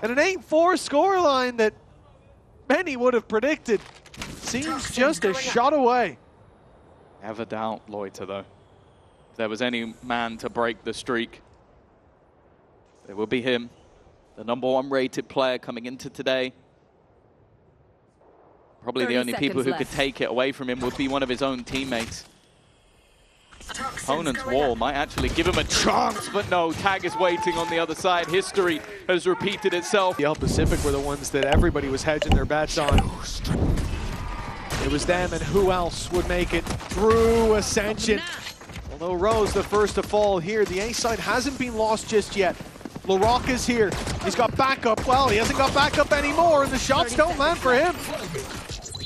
And an 8-4 scoreline that many would have predicted seems just a shot away. Never doubt Loita though. If there was any man to break the streak, it would be him. The #1 rated player coming into today. Probably the only people who could take it away from him would be one of his own teammates. Opponent's wall might actually give him a chance, but no, Tag is waiting on the other side. History has repeated itself. The Pacific were the ones that everybody was hedging their bets on. It was them, and who else would make it through Ascension? Although Rose the first to fall here, the A side hasn't been lost just yet. LaRock is here. He's got backup. Well, he hasn't got backup anymore, and the shots don't land for him.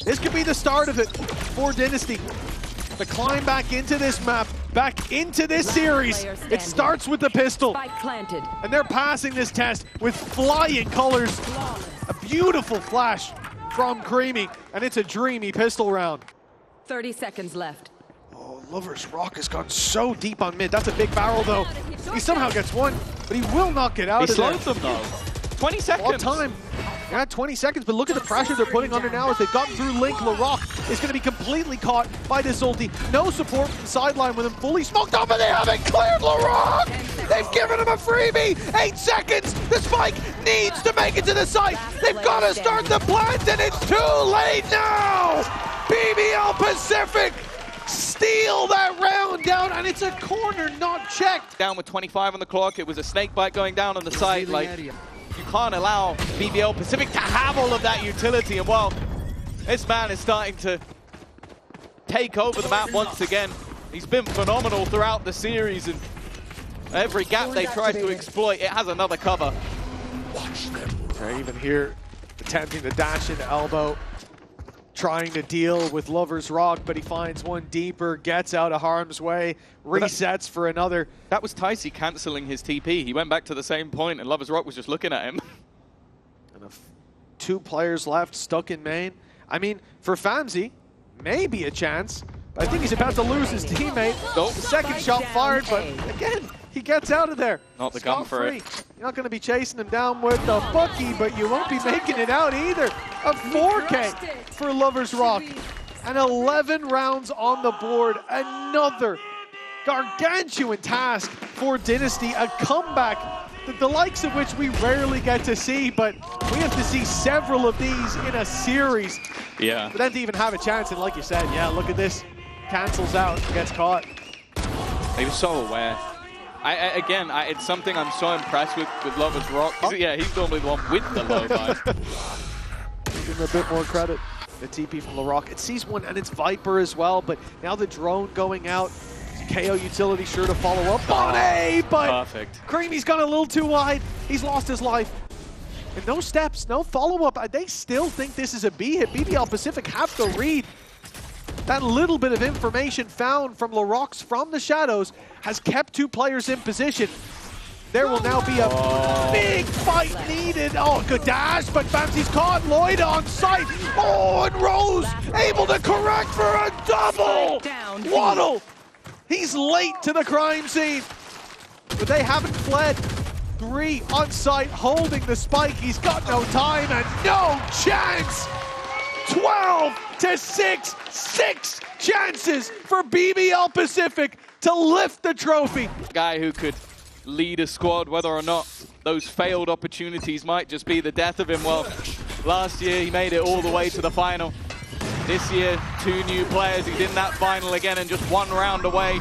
This could be the start of it for Dynasty. The climb back into this map, back into this series. It starts with the pistol. And they're passing this test with flying colors. A beautiful flash from Creamy, and it's a dreamy pistol round. 30 seconds left. Oh, Lover's Rock has gone so deep on mid. That's a big barrel, though. He somehow gets one, but he will not get out of there. He slowed them, though. 20 seconds. Long time. Yeah, 20 seconds, but look at the pressure they're putting under now as they've gotten through Link. LaRock is going to be completely caught by this ulti. No support from the sideline with him fully smoked up, and they haven't cleared LaRock! They've given him a freebie! 8 seconds! The spike needs to make it to the site! They've got to start the plant, and it's too late now! BBL Pacific steal that round down, and it's a corner not checked. Down with 25 on the clock. It was a snake bite going down on the side. Like, you can't allow BBL Pacific to have all of that utility, and well, this man is starting to take over the map once again. He's been phenomenal throughout the series, and every gap they try to exploit, it has another cover. They're even here attempting to dash into elbow, trying to deal with Lover's Rock, but he finds one deeper, gets out of harm's way, resets for another. That was Ticey cancelling his TP. He went back to the same point, and Lover's Rock was just looking at him. And 2 players left, stuck in main. I mean, for Famzy, maybe a chance, but I think he's about to lose his teammate. Nope. The second shot fired, but again, he gets out of there. Not the gun for it. You're not going to be chasing him down with the Bucky, but you won't be making it out either. A 4K for Lover's Rock. And 11 rounds on the board. Another gargantuan task for Dynasty. A comeback, the likes of which we rarely get to see, but we have to see several of these in a series. Yeah. For them to even have a chance, and like you said, yeah, look at this. Cancels out, gets caught. He was so aware. It's something I'm so impressed with Lover's Rock. Yeah, he's normally the one with the low guy. Give him a bit more credit. The TP from LaRock. It sees one, and it's Viper as well, but now the drone going out. KO utility sure to follow up on A, but perfect. Creamy's gone a little too wide. He's lost his life. And no steps, no follow-up. They still think this is a B hit. BBL Pacific have to read. That little bit of information found from LaRock's from the shadows has kept 2 players in position. There will now be a big fight needed. Oh, good dash, but Famzy's caught. Lloyd on site. Oh, and Rose able to correct for a double. Waddle. He's late to the crime scene, but they haven't fled. 3 on site, holding the spike. He's got no time and no chance. 12 to 6, 6 chances for BBL Pacific to lift the trophy. Guy who could lead a squad, whether or not those failed opportunities might just be the death of him. Well, last year he made it all the way to the final. This year, 2 new players. He's in that final again and just 1 round away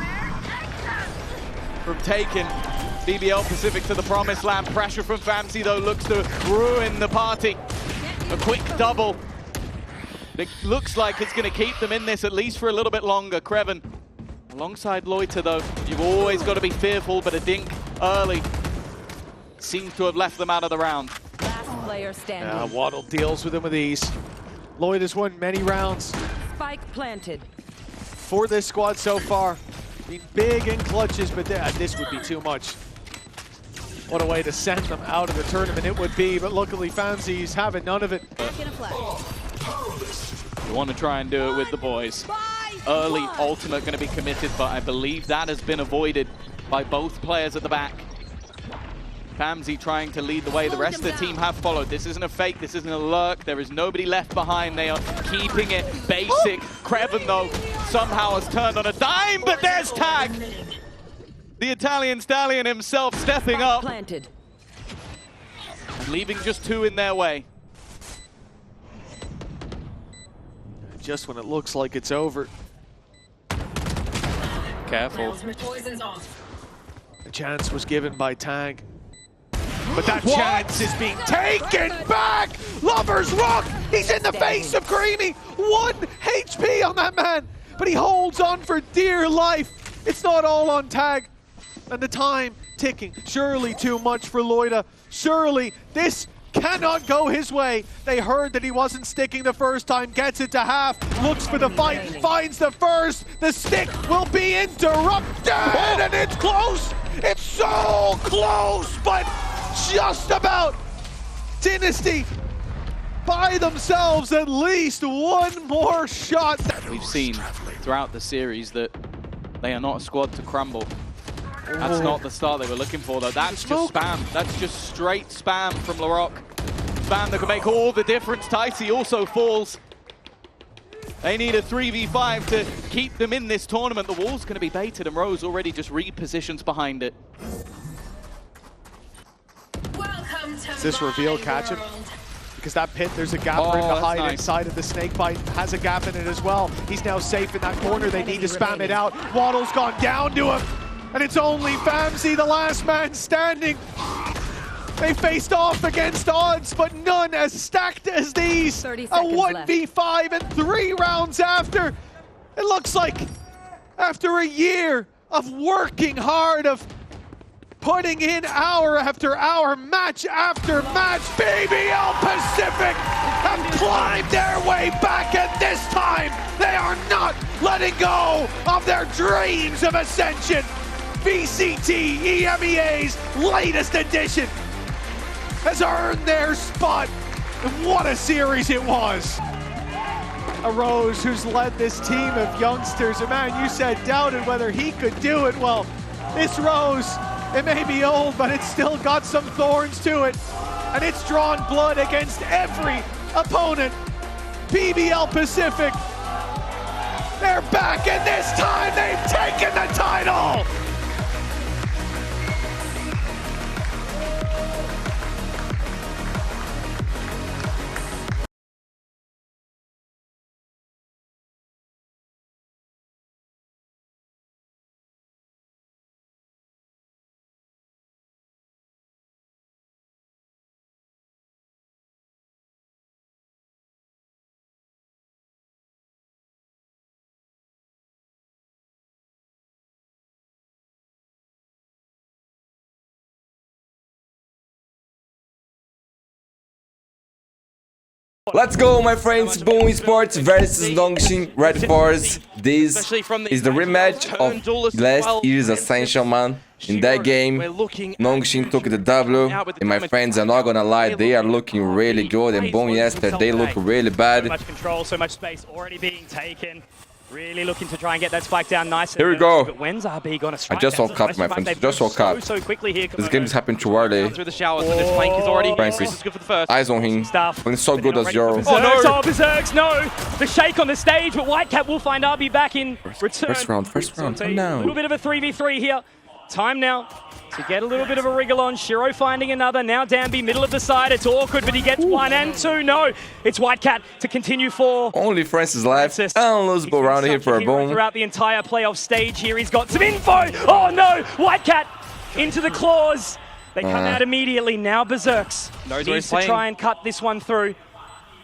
from taking BBL Pacific to the promised land. Pressure from Famzy, though, looks to ruin the party. A quick double. It looks like it's going to keep them in this at least for a little bit longer. Kreven alongside Loiter, though. You've always got to be fearful, but a dink early seems to have left them out of the round. Last player standing. Waddle deals with him with ease. Lloyd has won many rounds. Spike planted. For this squad so far. Been big in clutches, but this would be too much. What a way to send them out of the tournament it would be, but luckily Famzy's having none of it. You want to try and do it with the boys. Early ultimate going to be committed, but I believe that has been avoided by both players at the back. Famzy trying to lead the way. The rest of the team have followed. This isn't a fake. This isn't a lurk. There is nobody left behind. They are keeping it basic. Kreven, though, somehow has turned on a dime, but there's tag. The Italian stallion himself stepping up. Planted. Leaving just 2 in their way. Just when it looks like it's over. Careful. The chance was given by Tag. But that chance is being taken back! Lover's Rock! He's in the face of Creamy! 1 HP on that man! But he holds on for dear life. It's not all on Tag. And the time ticking. Surely too much for Loida. Surely this cannot go his way. They heard that he wasn't sticking the first time, gets it to half, looks for the fight, finds the first. The stick will be interrupted, and it's close. It's so close, but just about. DNSTY by themselves at least one more shot. We've seen throughout the series that they are not a squad to crumble. That's not the start they were looking for, though. That's just spam. That's just straight spam from Larocque. Spam that can make all the difference. Ticey also falls. They need a 3v5 to keep them in this tournament. The wall's going to be baited, and Rose already just repositions behind it. Does this reveal catch him? Because that pit, there's a gap for him to hide inside of the snakebite. Has a gap in it as well. He's now safe in that corner. They need to spam it out. Waddle's gone down to him. And it's only Famzy, the last man standing. They faced off against odds, but none as stacked as these. 30 a seconds 1v5 and 3 rounds after. It looks like after a year of working hard, of putting in hour after hour, match after match, BBL Pacific have climbed their way back, and this time they are not letting go of their dreams of Ascension. VCT EMEA's latest edition has earned their spot. And what a series it was. A Rose who's led this team of youngsters. A man you said doubted whether he could do it. Well, this Rose, it may be old, but it's still got some thorns to it. And it's drawn blood against every opponent. BBL Pacific, they're back, and this time they've taken the title. Let's go, my friends. Boom Esports versus Nongshim Red Force. This is the rematch of last year's Ascension, man. In that game, Nongshim took the W, and my friends are not gonna lie, they are looking really good. And Boom yesterday, they look really bad. So much control, so much space already being taken. Really looking to try and get that spike down nice. Here we go. But when's RB gonna strike? I just woke up, my friends. Just woke up. So quickly here. This game's happened too early. Through the showers, but this flank is already Francis, good for the first. eyes on him. Looking so good as Euro. Oh no! Berserks, no! The shake on the stage, but Whitecap will find RB back in return. First round, come A down. little bit of a 3v3 here. Time now to get a little bit of a wriggle on. Shiro finding another. Now Danby, middle of the side. It's awkward, but he gets 1 and 2. No, it's Whitecat to continue for. Only Francis left. Unlosable round here for a Boom. Throughout the entire playoff stage here, he's got some info. Oh no, Whitecat into the claws. They come out immediately. Now Berserks needs to try and cut this one through.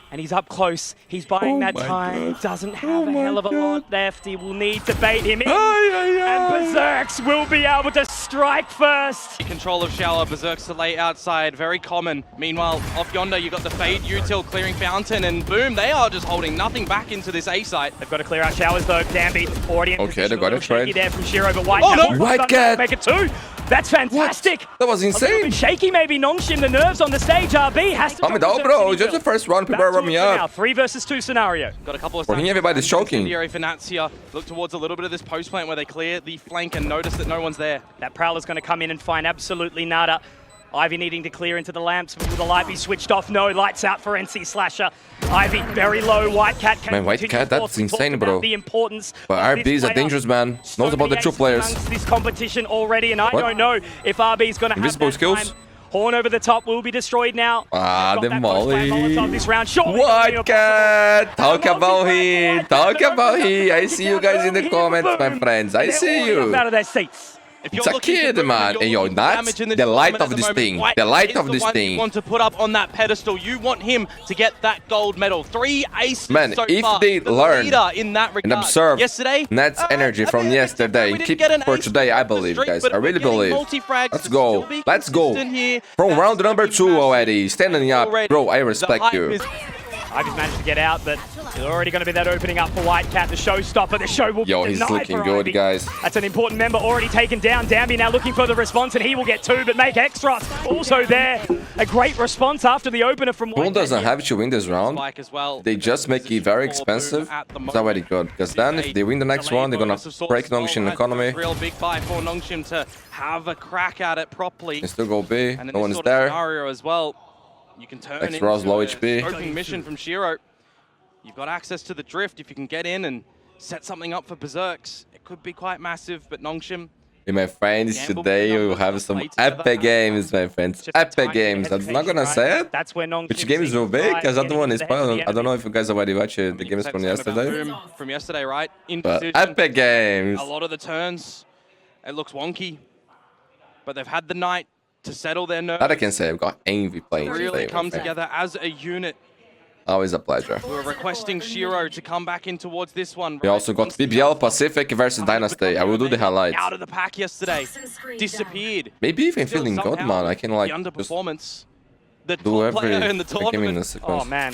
And he's up close. He's buying that time. Doesn't have a hell of a lot left. He will need to bait him in. And Berserks will be able to strike first. Control of Shower, Berserks to lay outside, very common. Meanwhile, off yonder, you got the Fade, Util clearing Fountain, and Boom, they are just holding nothing back into this A site. They've got to clear out Showers though. Danby already in Okay, they got it right there from Shiro, but Whitecat Whitecat! Make it 2. That's fantastic. What? That was insane. Shaky maybe, Nongshim, the nerves on the stage. RB has to. Calm it down, bro. Just the first round, people are warming up. 3 versus 2 scenario. Got a couple of I think everybody's choking. Incendiary for Natsia. Look towards a little bit of this post plant where they clear the flank and notice that no one's there. That Prowler's going to come in and find absolutely nada. Ivy needing to clear into the lamps, but will the light be switched off? No, lights out for NC Slasher. Ivy very low, Whitecat can Man, Whitecat, that's insane, bro. The importance but RB is a dangerous man. Knows about the true players. This competition already, and I don't know if RB is going to have Invisible that skills. time. Horn over the top will be destroyed now. The molly. This round. Whitecat! Talk about him. Talk about him. I see you guys in the comments, my friends. I see you. Out of their seats. If It's a kid, man. And yo, that's the light of this thing. The light of this thing. You want to put up on that pedestal. You want him to get that gold medal. 3 aces Man, so if far. they learn in that regard. and observe yesterday, Nat's energy from yesterday, keep it for today, I believe, guys. I really believe. Let's go. Let's go. From round number 2 already. Standing up. Bro, I respect you. Ivy's managed to get out, but there's already going to be that opening up for White Cat, the showstopper. The show will be Yo, he's denied looking for good, Ivy. guys. That's an important member already taken down. Danby now looking for the response, and he will get 2, but make Extras also there. A great response after the opener from White Pool Cat. doesn't have to win this round. They just make it very expensive. It's already good. Because then if they win the next one, they're going to break Nongshim economy. Real big buy for Nongshim to have a crack at it properly. Can still go B. And in No this one is sort of there. scenario as well, you can turn it Extras into low a HP. scoping mission from Shiro. You've got access to the drift. If you can get in and set something up for Berserks, it could be quite massive, but Nongshim... Hey, my friends, today we will have some epic games, my friends. Epic games. I'm not gonna say it. That's where Which games will be? Because that one is fun. I don't know if you guys already watched the games from yesterday. From yesterday, right? In But position. epic games. A lot of the turns, it looks wonky, but they've had the night to settle their nerves. That I can say. I've got Envy playing Really today. come my friend. together as a unit. Always a pleasure. We're requesting Shiro to come back in towards this one. We also got BBL Pacific versus Dynasty. I will do the highlights. Out of the pack yesterday, disappeared. Maybe even Still feeling good, somehow man. I can like the just underperformance. The do top player every in the game in tournament. the sequence. Oh, man.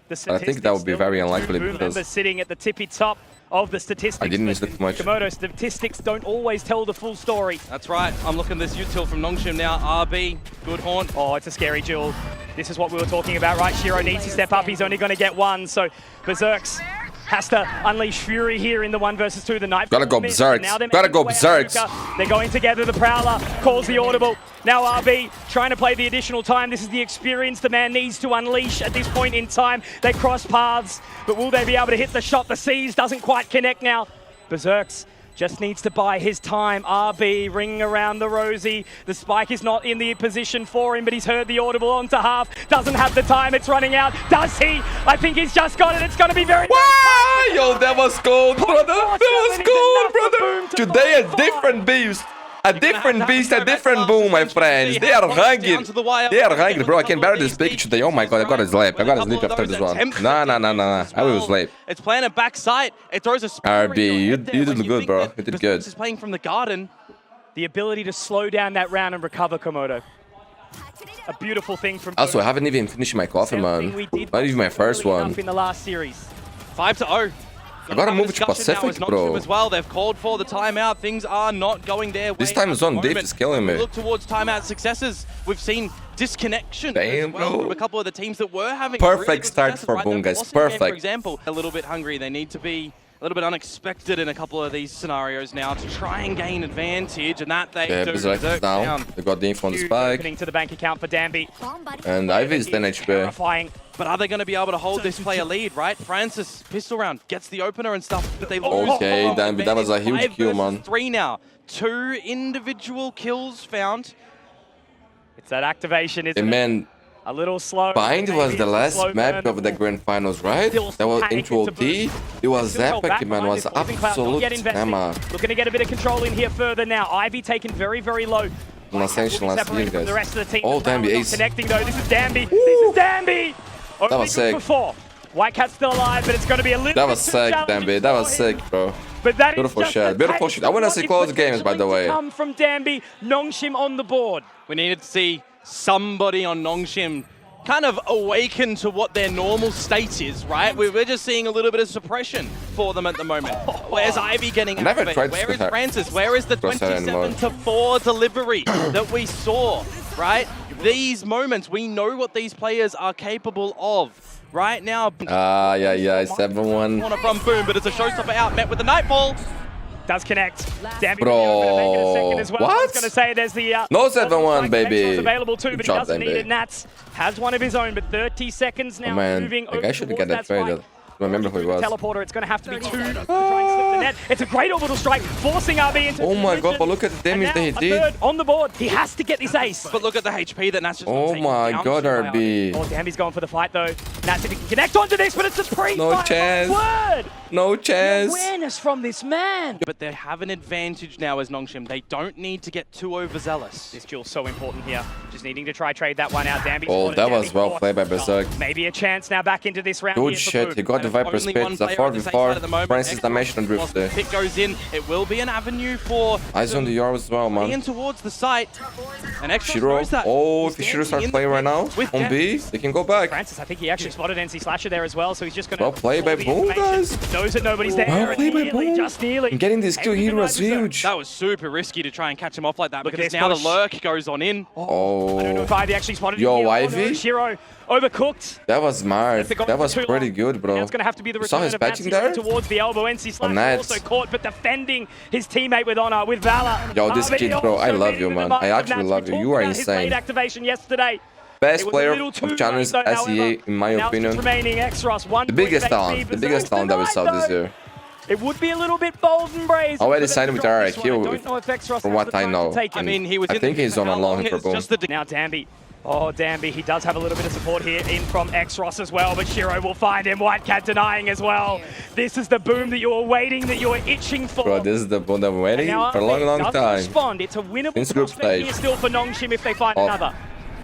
But I think that would be very unlikely Boom because members sitting at the tippy top of the statistics. I didn't use it too much. Komodo statistics don't always tell the full story. That's right. I'm looking at this util from Nongshim now. RB, good haunt. Oh, it's a scary duel. This is what we were talking about, right? Shiro needs to step up. He's only going to get 1, so Berserks has to unleash fury here in the 1 versus 2. The knife. Gotta go Berserks. Gotta go Berserks. They're going together. The Prowler calls the audible. Now RB trying to play the additional time. This is the experience the man needs to unleash at this point in time. They cross paths, but will they be able to hit the shot? The C's doesn't quite connect now. Berserks just needs to buy his time. RB ringing around the rosy. The spike is not in the position for him, but he's heard the audible onto half. Doesn't have the time. It's running out. Does he? I think he's just got it. It's going to be very... Wow! Yo, that was cold, brother. That was cold, brother. Today a different beast. A different beast, a different boom, my friends. They are ranked. They are ranked, bro. I can barely this pick today. Oh my god, I gotta sleep. I gotta sleep after this one. Nah. I will sleep. It's playing a backside. It throws a RB, you did good, bro. You did good. Is playing from the garden. The ability to slow down that round and recover Komodo. A beautiful thing from... Also, I haven't even finished my coffee, man. Not even my first one. In the last series. 5-0. I gotta move to Pacific, bro. As well. They've called for the timeout. Things are not going their way. This time zone diff is killing me. Look towards timeout successes. We've seen disconnection Damn, as well bro. from a couple of the teams that were having Perfect really good start successes, for right? Boom, The guys. Velocity game, Perfect. For example, a little bit hungry. They need to be a little bit unexpected in a couple of these scenarios now to try and gain advantage, and that they do. Berserk is down. They got the info on the Huge spike. opening to the bank account for Danby. And Ivy is 10 HP. Terrifying. But are they going to be able to hold this player lead, right? Francis, pistol round, gets the opener and stuff, but they lose. Okay, Danby, that was a huge 5 kill, versus man. 3 now. 2 individual kills found. It's that activation, isn't And it? man, A little slow. Bind was Maybe the it's a last slow map burn. of the grand finals, right? Still That was panic into into OT. It was Still held back epic, man. It behind was this Blazing Cloud. Not absolute yet investing. hammer. Looking to get a bit of control in here further now. Ivy taken very, very low. On Ascension last year, Separated from guys. the rest of the team. Oh, The Prowler's Danby not ace. Connecting though. This is Danby. This is Danby. Only was good sick. for 4. White Cat's still alive, but it's going to be a little That was bit too sick, challenging Danby. That was for him. sick, bro. But that is Beautiful just shot. the Beautiful taste shot. I wanna of see what close is games, by the potentially way. to come from Danby. Nongshim on the board. We needed to see somebody on Nongshim kind of awaken to what their normal state is, right? We're just seeing a little bit of suppression for them at the moment. Where's Ivy getting never activated? tried to Where is start Francis? Where is the cross that anymore. 27-4 delivery that we saw, right? These moments, we know what these players are capable of. Right now, Yeah, 7-1. corner from Boom, but it's a showstopper out, met with the Nightfall. Does connect. Danby Bro, will be able to make it a second as well. I was what? going to say there's the... No 7-1, baby. Extra's available too, Good but job, he doesn't Danby. need it. Nats has one of his own, but 30 seconds now Oh man, moving like over I should towards get that spike. traded. I remember who he was. Teleporter, it's going to have to be 2 to try and slip the net. It's a great orbital strike, forcing RB into Oh my god, position. but look at the damage that he And now a did. third on the board. He has to get this ace. But look at the HP that Nat's just Oh taking my down god, to. RB. Oh, Danby's going for the fight though. Nats if he can connect onto this, but it's a pre-fire. No chance. Word. No The chance. awareness from this man. But they have an advantage now as Nongshim. They don't need to get too overzealous. This duel's so important here. Just needing to try trade that one out. Danby Oh, spotted, that was Danby well caught. played by Berserk. Maybe a chance now back into this round. Good here for shit. Boom. He got the Viper spit. It's a 4v4. Francis damage and drift there. Pick goes in. It will be an avenue for Eyes on the yard as well, man. in towards the site. And Extros Shiro. knows that. Oh, He's if Shiro starts in playing the right now with on B, they can go back. Francis, I think he actually spotted NC Slasher there as well, so he's just going to... Well played by Boom, guys. Knows that nobody's there. Well played by Nearly, Boom. just nearly. And getting this kill here was huge. That was super risky to try and catch him off like that Look at because this now push. the lurk goes on in. Oh. I don't know if Ivy actually spotted Yo, him here. Ivy? Oh, no, Shiro overcooked. That was smart. They've got That was too pretty long. good, bro. Now it's going to have to be the You saw return his of patching Natsy there? towards the elbow. NC Slash Nats. also caught, but defending his teammate with honor, with Valor. Yo, this But he kid, bro, I also love made you, it with man. the I mark of actually Nats. love We you. talked You are about his late insane. activation yesterday. Best It was a player little too of Challenge late, though, SEA, however. in my Now it's opinion. just remaining Exros, 1 The biggest point for talent. XP. The biggest Berserk's talent that we denied, saw this though. year. It would be a little bit bold and brazen. Already for them signed to with drop our this one. I IQ, don't know if Exros from has what the I time know. to take I it. mean, he was I in think the he's on how a long long? for It's Boom. just the Now Danby. Oh, Danby, he does have a little bit of support here in from Exros as well, but Shiro will find him. White Cat denying as well. This is the boom that you were waiting, that you were itching for. Bro, this is the one that I'm waiting Now, for a long, long does time. Respond. It's a winnable Since group prospect here stage. still for Nongshim if they find Oh. another.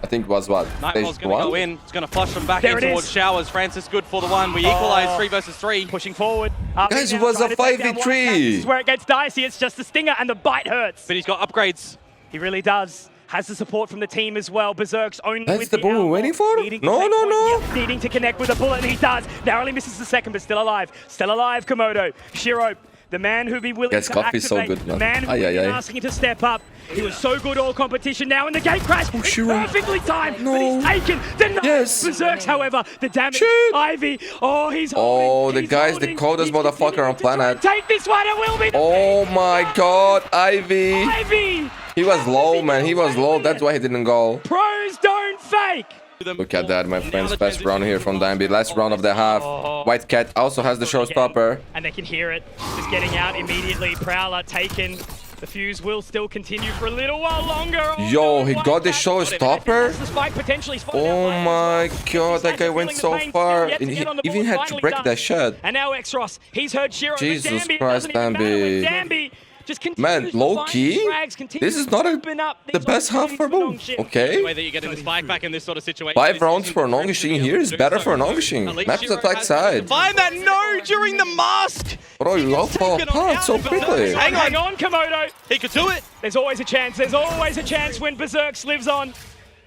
I think it was what? Nightfall's Stage going to go 1? in. It's going to flush them back There in it towards is. Showers. Francis good for the one. We equalize 3 versus 3. Pushing forward. Guys, it Now was trying a to take down 5v3. White Cat. This is where it gets dicey. It's just a stinger and the bite hurts. But he's got upgrades. He really does. Has the support from the team as well. Berserk's only That's with the boom we're elbow, waiting for? needing to No, take no, point, no. yep, needing to connect with a bullet, and he does. Narrowly misses the second, but still alive. Still alive, Komodo. Shiro, the man who'd be willing Yes, to Coffee's so activate. good, The man. man Ay, who'd ay, be ay. asking to step up. He was so good all competition now, and the gate crash. It's Shiro. perfectly timed, No. but he's taken. Denied. Yes. Berserk's, however, the damage. Shit. Ivy. Oh, he's holding. Oh, the He's guy's the holding. coldest He's motherfucker continuing on to try and planet. Take this one. It will be the Oh my god, Ivy. Ivy. He was low, man. He was low. That's why he didn't go. Pros don't fake. Look at that, my friends. Best round here from Danby. Last round of the half. White Cat also has the showstopper. And they can hear it. Just getting out immediately. Prowler taken. The fuse will still continue for a little while longer. Oh, Yo, no, he White got the Cat. showstopper? That's the spike potentially spotted out Oh by my Exros. god, that guy Feeling went the so pain, far. yet to And he get on the even board, had to finally break done. that shot. And now Exros, he's heard Shiro. but Jesus Danby, it Christ, doesn't even matter with Danby. Danby just continues Man, to low find key, frags, continues this is to not open up the these best half for Boom. Nongshim. The Okay. way that you're getting the spike back in this sort of situation. 5 is rounds using for the Nongshim to here is do better so. for At Nongshim. least Maps Shiro attack has side. Find that no during the mask. Bro, you all fall taken on apart so out, but quickly. Hang on, Komodo. He could do it. There's always a chance. There's always a chance when Berserk lives on.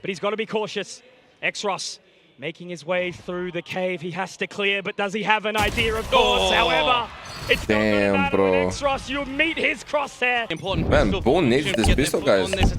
But he's got to be cautious. Exros making his way through the cave. He has to clear, but does he have an idea? Of course. Oh. However, it's Damn, not gonna matter bro. when Exros, you meet his crosshair. Important. Man, pistol Boone for needs Nongshim to this get their pistol, foot on guys. this